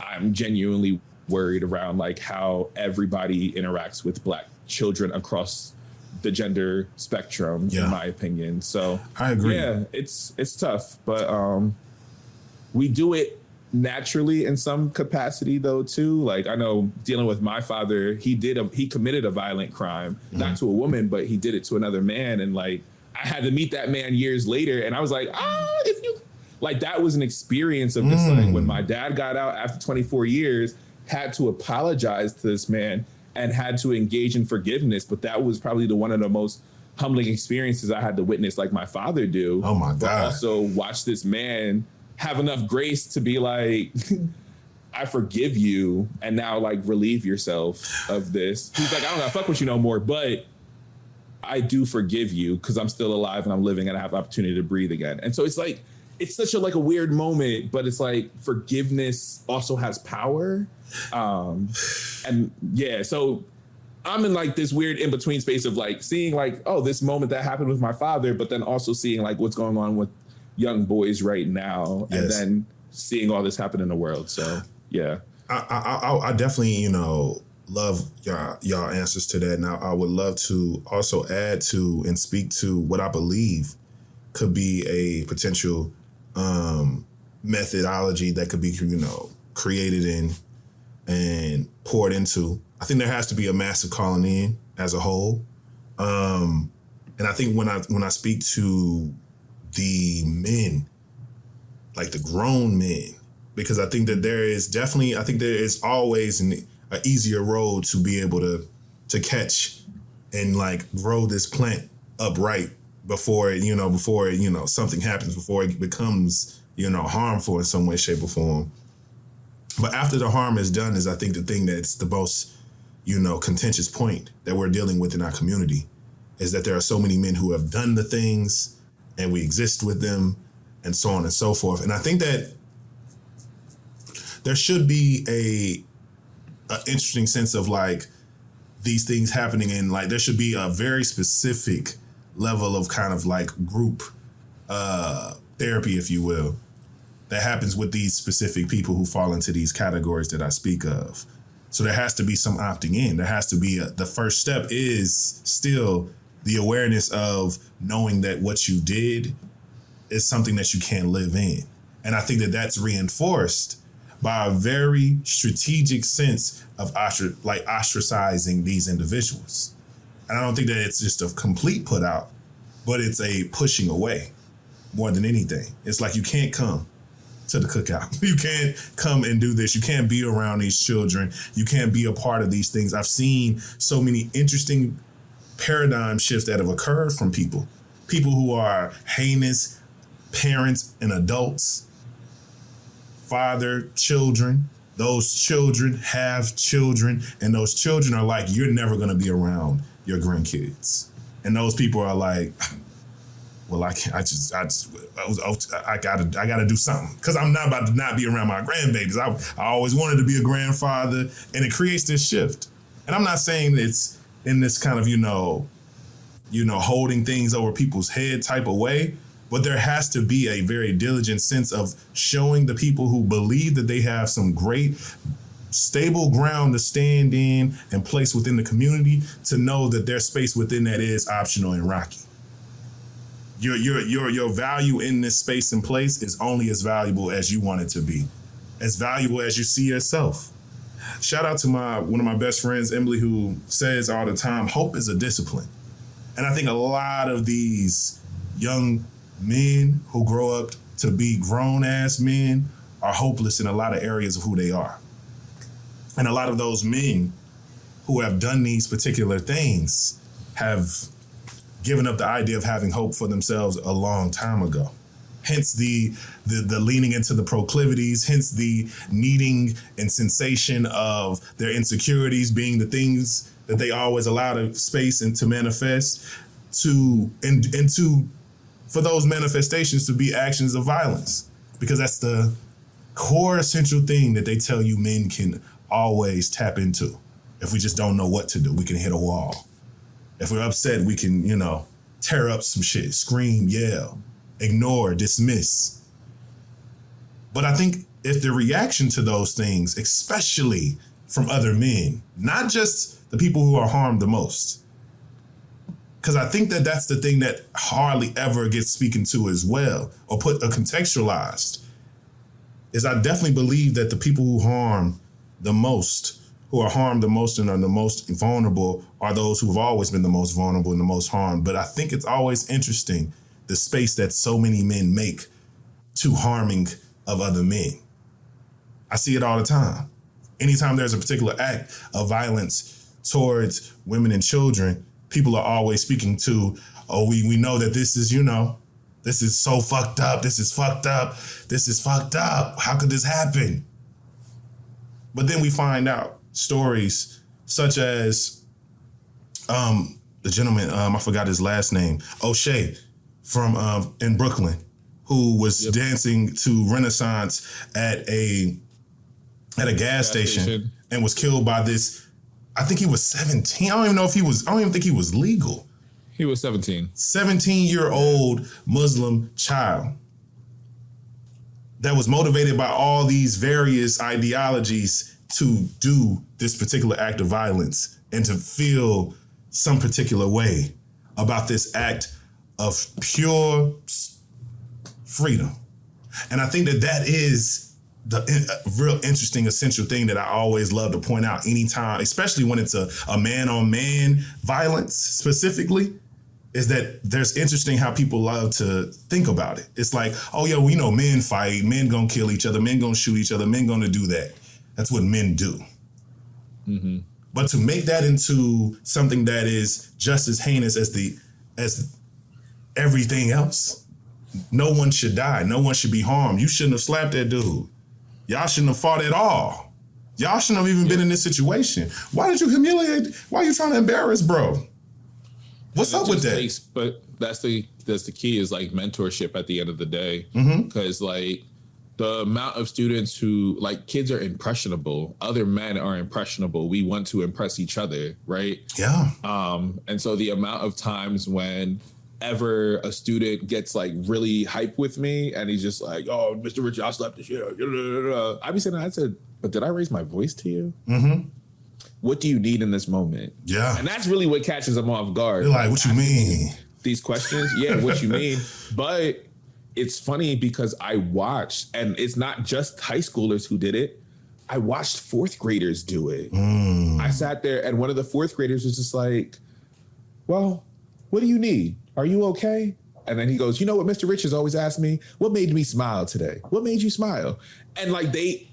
I'm genuinely worried around like how everybody interacts with Black children across the gender spectrum, in my opinion. So I agree. Yeah, it's tough, but we do it naturally in some capacity though too. Like I know dealing with my father, he committed a violent crime, not to a woman, but he did it to another man. And like I had to meet that man years later, and I was like, if you like, that was an experience of just like when my dad got out after 24 years, had to apologize to this man and had to engage in forgiveness. But that was probably one of the most humbling experiences I had to witness, like my father do. Oh my God. But also watch this man have enough grace to be like, I forgive you, and now like relieve yourself of this. He's like, I don't know, fuck with you no more, but I do forgive you because I'm still alive and I'm living and I have the opportunity to breathe again. And so it's like, it's such a like a weird moment, but it's like forgiveness also has power. And yeah, so I'm in like this weird in between space of like seeing like, oh, this moment that happened with my father, but then also seeing like what's going on with young boys right now, and then seeing all this happen in the world. So yeah, I definitely love y'all answers to that. Now I would love to also add to and speak to what I believe could be a potential methodology that could be created in and poured into. I think there has to be a massive calling in as a whole. And I think when I speak to the men, like the grown men, because I think that there is always an easier road to be able to catch and like grow this plant upright before something happens, before it becomes harmful in some way, shape, or form. But after the harm is done is, I think, the thing that's the most contentious point that we're dealing with in our community, is that there are so many men who have done the things and we exist with them and so on and so forth. And I think that there should be a interesting sense of like these things happening, and like there should be a very specific level of kind of like group therapy, if you will, that happens with these specific people who fall into these categories that I speak of. So there has to be some opting in. There has to be the first step is still the awareness of knowing that what you did is something that you can't live in. And I think that that's reinforced by a very strategic sense of ostracizing these individuals. And I don't think that it's just a complete put out, but it's a pushing away more than anything. It's like you can't come to the cookout. You can't come and do this. You can't be around these children. You can't be a part of these things. I've seen so many interesting paradigm shifts that have occurred from people who are heinous parents and adults, father, children. Those children have children, and those children are like, you're never going to be around your grandkids. And those people are like, well, I gotta do something because I'm not about to not be around my grandbabies. I always wanted to be a grandfather, and it creates this shift. And I'm not saying it's in this kind of, holding things over people's head type of way, but there has to be a very diligent sense of showing the people who believe that they have some great stable ground to stand in and place within the community to know that their space within that is optional and rocky. Your value in this space and place is only as valuable as you want it to be, as valuable as you see yourself. Shout out to one of my best friends, Emily, who says all the time, hope is a discipline. And I think a lot of these young men who grow up to be grown-ass men are hopeless in a lot of areas of who they are. And a lot of those men who have done these particular things have given up the idea of having hope for themselves a long time ago. Hence the leaning into the proclivities, hence the needing and sensation of their insecurities being the things that they always allow the space and to manifest for those manifestations to be actions of violence. Because that's the core essential thing that they tell you men can always tap into. If we just don't know what to do, we can hit a wall. If we're upset, we can, tear up some shit, scream, yell, ignore, dismiss. But I think if the reaction to those things, especially from other men, not just the people who are harmed the most, because I think that that's the thing that hardly ever gets spoken to as well or contextualized, is I definitely believe that the people who are harmed the most and are the most vulnerable are those who have always been the most vulnerable and the most harmed. But I think it's always interesting the space that so many men make to harming of other men. I see it all the time. Anytime there's a particular act of violence towards women and children, people are always speaking to, we know that this is, this is so fucked up. This is fucked up. This is fucked up. How could this happen? But then we find out stories such as the gentleman, I forgot his last name, O'Shea from in Brooklyn, who was dancing to Renaissance at a gas station and was killed by this. I think he was 17. I don't even think he was legal. He was 17. 17-year-old Muslim child that was motivated by all these various ideologies to do this particular act of violence and to feel some particular way about this act of pure freedom. And I think that is the real interesting, essential thing that I always love to point out anytime, especially when it's a man-on-man violence specifically, is that there's interesting how people love to think about it. It's like, men fight, men gonna kill each other, men gonna shoot each other, men gonna do that. That's what men do. Mm-hmm. But to make that into something that is just as heinous as everything else, no one should die. No one should be harmed. You shouldn't have slapped that dude. Y'all shouldn't have fought at all. Y'all shouldn't have even been in this situation. Why did you humiliate? Why are you trying to embarrass bro? What's up with that? But that's the key is like mentorship at the end of the day. Because the amount of students who kids are impressionable, other men are impressionable. We want to impress each other, right? Yeah. And so the amount of times when ever a student gets really hype with me and he's just like, oh, Mr. Rich, I slapped the shit out. I be saying, I said, but did I raise my voice to you? Mm-hmm. What do you need in this moment? Yeah. And that's really what catches them off guard. They're like, what you mean? These questions. Yeah, what you mean? But it's funny because I watched, and it's not just high schoolers who did it. I watched fourth graders do it. I sat there and one of the fourth graders was just like, well, what do you need? are you okay? And then he goes, you know what Mr. Richards always asked me? What made me smile today? What made you smile? And like they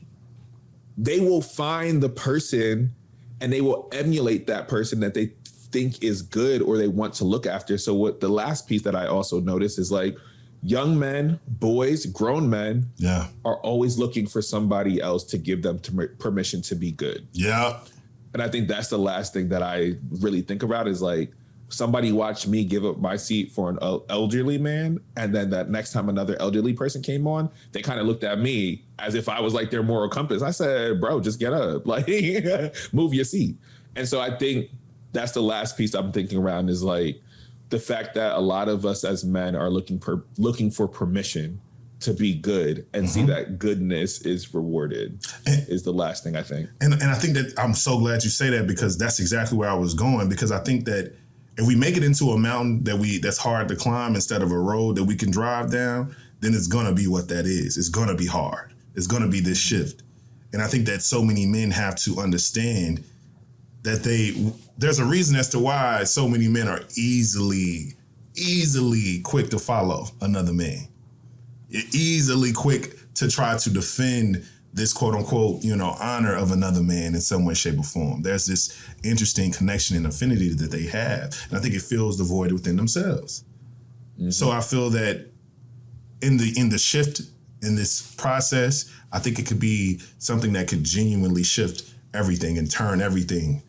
will find the person and they will emulate that person that they think is good or they want to look after. So what the last piece that I also noticed is like young men, boys, grown men are always looking for somebody else to give them permission to be good. Yeah. And I think that's the last thing that I really think about is like, somebody watched me give up my seat for an elderly man. And then that next time another elderly person came on, they kind of looked at me as if I was like their moral compass. I said, bro, just get up, like move your seat. And so I think that's the last piece I'm thinking around is like the fact that a lot of us as men are looking for permission to be good and see that goodness is rewarded is the last thing I think. And I think that I'm so glad you say that because that's exactly where I was going, because I think that if we make it into a mountain that's hard to climb instead of a road that we can drive down, then it's going to be what that is. It's going to be hard. It's going to be this shift. And I think that so many men have to understand that there's a reason as to why so many men are easily quick to follow another man. Easily quick to try to defend this quote unquote, honor of another man in some way, shape, or form. There's this interesting connection and affinity that they have. And I think it fills the void within themselves. Mm-hmm. So I feel that in the shift in this process, I think it could be something that could genuinely shift everything and turn everything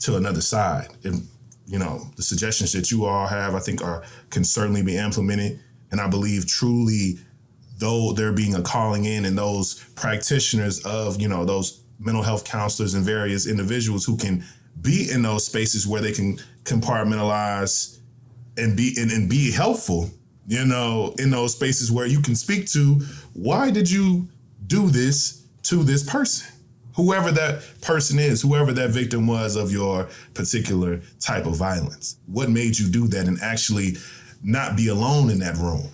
to another side. And, the suggestions that you all have, I think can certainly be implemented. And I believe truly, though there being a calling in and those practitioners of, those mental health counselors and various individuals who can be in those spaces where they can compartmentalize and be helpful, in those spaces where you can speak to, why did you do this to this person? Whoever that person is, whoever that victim was of your particular type of violence. What made you do that and actually not be alone in that room?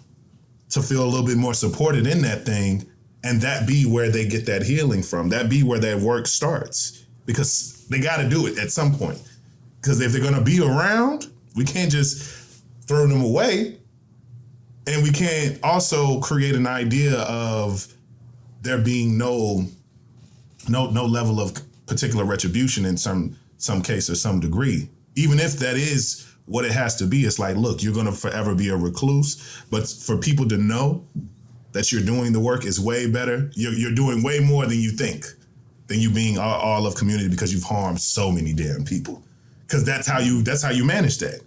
To feel a little bit more supported in that thing, and that be where they get that healing from. That be where that work starts, because they got to do it at some point. Because if they're going to be around, we can't just throw them away, and we can't also create an idea of there being no level of particular retribution in some case or some degree, even if that is what it has to be. It's like, look, you're going to forever be a recluse, but for people to know that you're doing the work is way better. You're doing way more than you think, than you being all of community, because you've harmed so many damn people. Because that's how you manage that.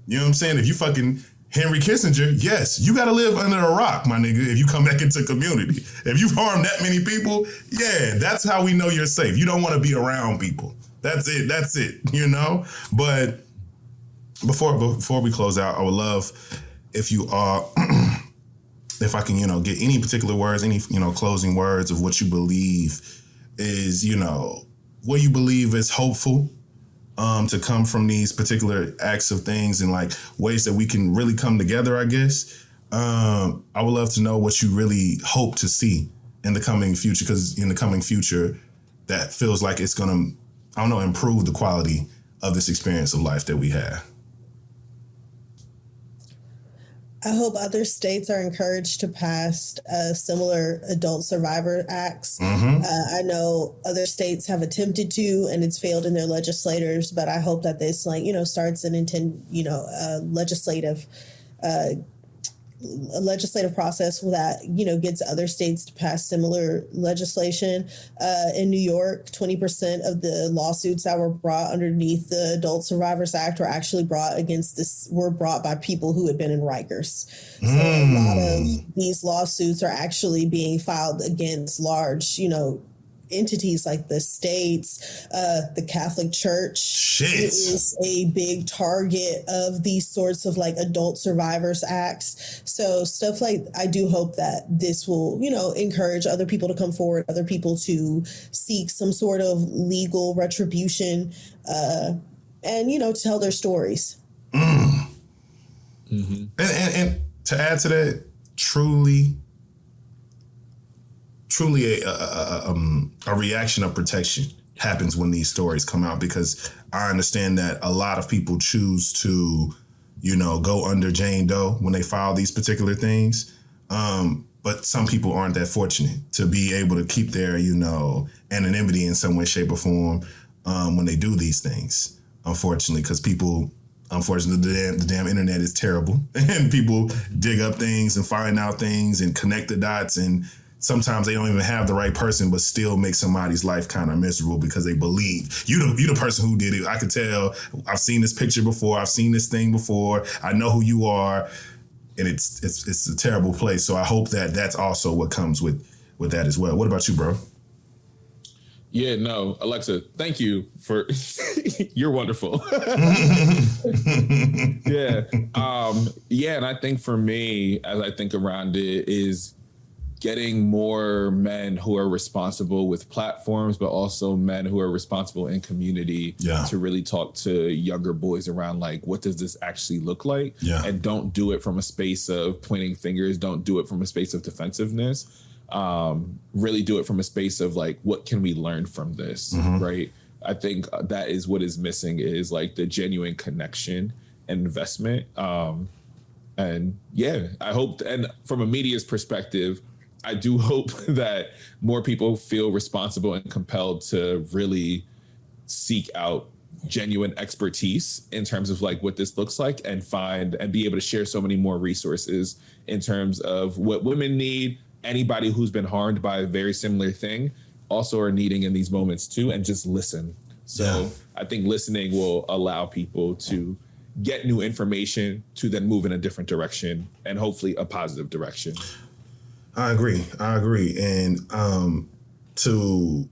You know what I'm saying? If you fucking Henry Kissinger, yes, you got to live under a rock, my nigga, if you come back into community. If you've harmed that many people, yeah, that's how we know you're safe. You don't want to be around people. That's it, But before we close out, I would love if you if I can, get any particular words, any, closing words of what you believe is, what you believe is hopeful to come from these particular acts of things and like ways that we can really come together, I guess. I would love to know what you really hope to see in the coming future, because in the coming future, that feels like it's going to, improve the quality of this experience of life that we have. I hope other states are encouraged to pass similar adult survivor acts. Mm-hmm. I know other states have attempted to, and it's failed in their legislators. But I hope that this, starts an legislative process that gets other states to pass similar legislation. In New York, 20% of the lawsuits that were brought underneath the Adult Survivors Act were brought by people who had been in Rikers. So a lot of these lawsuits are actually being filed against large, entities like the states, the Catholic Church is a big target of these sorts of adult survivors acts. So stuff I do hope that this will, encourage other people to come forward, other people to seek some sort of legal retribution, and, tell their stories. Mm-hmm. And to add to that, truly a reaction of protection happens when these stories come out, because I understand that a lot of people choose to go under Jane Doe when they file these particular things. But some people aren't that fortunate to be able to keep their, anonymity in some way, shape, or form when they do these things. Unfortunately, because unfortunately, the damn internet is terrible, and people dig up things and find out things and connect the dots, and sometimes they don't even have the right person, but still make somebody's life kind of miserable because they believe you the person who did it. I could tell. I've seen this picture before. I've seen this thing before. I know who you are. And it's a terrible place. So I hope that that's also what comes with that as well. What about you, bro? Yeah, no, Alexa, thank you for you're wonderful. Yeah. And I think for me, as I think around it, is getting more men who are responsible with platforms, but also men who are responsible in community to really talk to younger boys around like, what does this actually look like? Yeah. And don't do it from a space of pointing fingers. Don't do it from a space of defensiveness. Really do it from a space of like, what can we learn from this? Mm-hmm. Right. I think that is what is missing, is like the genuine connection and investment. And yeah, I hope, and from a media's perspective, I do hope that more people feel responsible and compelled to really seek out genuine expertise in terms of like what this looks like, and find and be able to share so many more resources in terms of what women need. Anybody who's been harmed by a very similar thing also are needing in these moments too, and just listen. So I think listening will allow people to get new information to then move in a different direction, and hopefully a positive direction. I agree. And to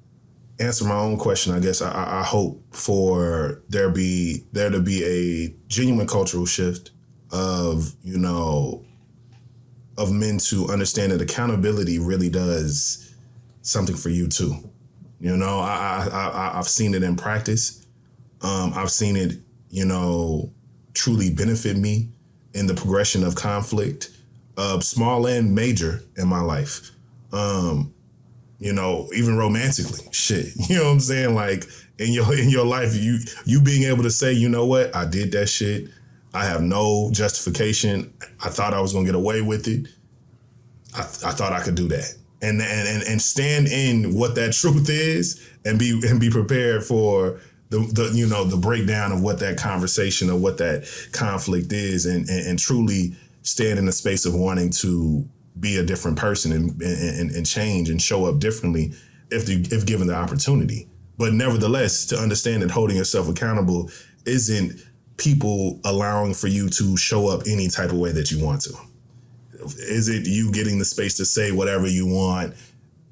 answer my own question, I guess I hope for there to be a genuine cultural shift of men to understand that accountability really does something for you too. I've seen it in practice. I've seen it, truly benefit me in the progression of conflict. Small and major in my life, even romantically, shit. You know what I'm saying? Like in your life, you being able to say, you know what, I did that shit. I have no justification. I thought I was gonna get away with it. I thought I could do that, and stand in what that truth is, and be prepared for the breakdown of what that conversation or what that conflict is, and truly stand in the space of wanting to be a different person and change and show up differently if given the opportunity. But nevertheless, to understand that holding yourself accountable isn't people allowing for you to show up any type of way that you want to. Is it you getting the space to say whatever you want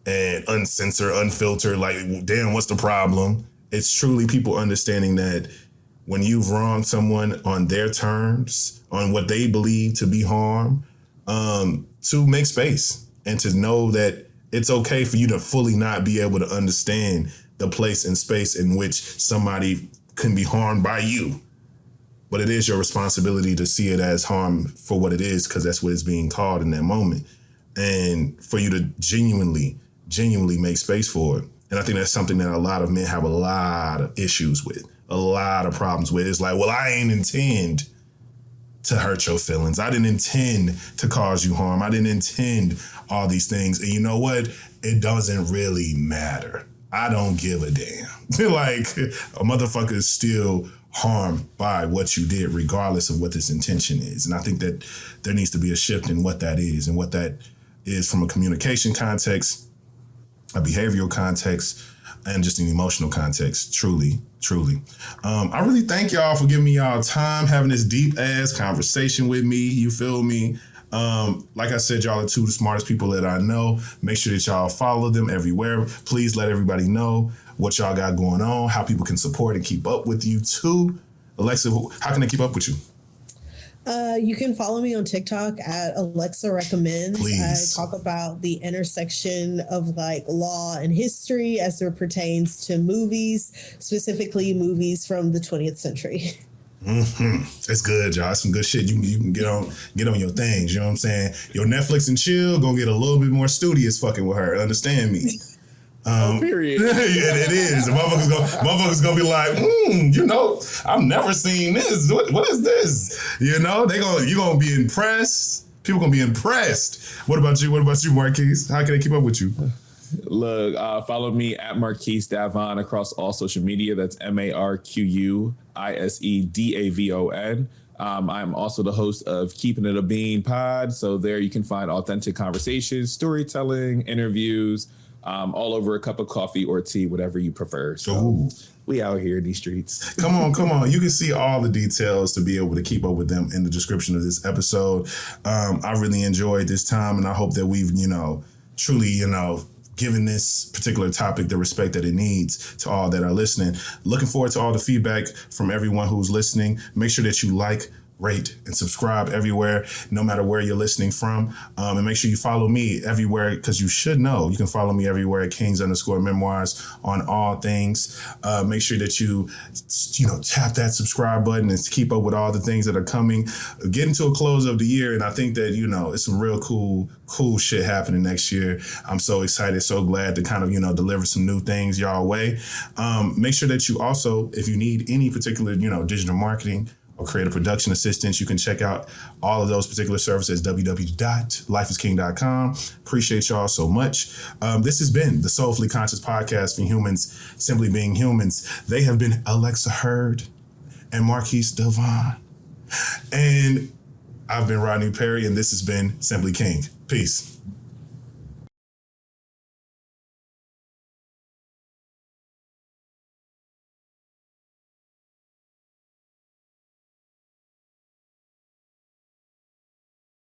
and uncensor, unfilter, like, damn, what's the problem? It's truly people understanding that when you've wronged someone on their terms, on what they believe to be harm, to make space and to know that it's okay for you to fully not be able to understand the place and space in which somebody can be harmed by you. But it is your responsibility to see it as harm for what it is, because that's what it's being called in that moment. And for you to genuinely make space for it. And I think that's something that a lot of men have a lot of issues with, a lot of problems with. It's like, well, I ain't intend to hurt your feelings. I didn't intend to cause you harm. I didn't intend all these things. And you know what? It doesn't really matter. I don't give a damn. Like, a motherfucker is still harmed by what you did, regardless of what this intention is. And I think that there needs to be a shift in what that is, and what that is from a communication context, a behavioral context, and just an emotional context. Truly. I really thank y'all for giving me y'all time, having this deep ass conversation with me. You feel me? Like I said, y'all are two of the smartest people that I know. Make sure that y'all follow them everywhere. Please let everybody know what y'all got going on, how people can support and keep up with you too. Alexa, how can they keep up with you? You can follow me on TikTok at Alexa Recommends. Please. I talk about the intersection of like law and history as it pertains to movies, specifically movies from the 20th century. Mm-hmm. That's good, y'all. That's some good shit. You can get on your things. You know what I'm saying? Your Netflix and chill gonna get a little bit more studious fucking with her. Understand me? Period. It is. Motherfuckers gonna be like, I've never seen this. What is this? You gonna be impressed. People gonna be impressed. What about you? What about you, Marquise? How can they keep up with you? Look, follow me at Marquise Davon across all social media. That's MarquiseDavon. I'm also the host of Keeping It a Bean Pod. So there you can find authentic conversations, storytelling, interviews, all over a cup of coffee or tea, whatever you prefer. So we out here in these streets. Come on. You can see all the details to be able to keep up with them in the description of this episode. I really enjoyed this time, and I hope that we've, truly, given this particular topic the respect that it needs to all that are listening. Looking forward to all the feedback from everyone who's listening. Make sure that you like, rate, and subscribe everywhere, no matter where you're listening from. And make sure you follow me everywhere, because you should know. You can follow me everywhere at Kings_Memoirs on all things. Make sure that you tap that subscribe button and keep up with all the things that are coming. Getting to a close of the year, and I think that, it's some real cool shit happening next year. I'm so excited, so glad to kind of, deliver some new things y'all way. Make sure that you also, if you need any particular, digital marketing or creative production assistance, you can check out all of those particular services at www.lifeisking.com. Appreciate y'all so much. This has been the Soulfully Conscious Podcast for humans, simply being humans. They have been Alexa Hurd and Marquise Davon. And I've been Rodney Perry, and this has been Simply King. Peace.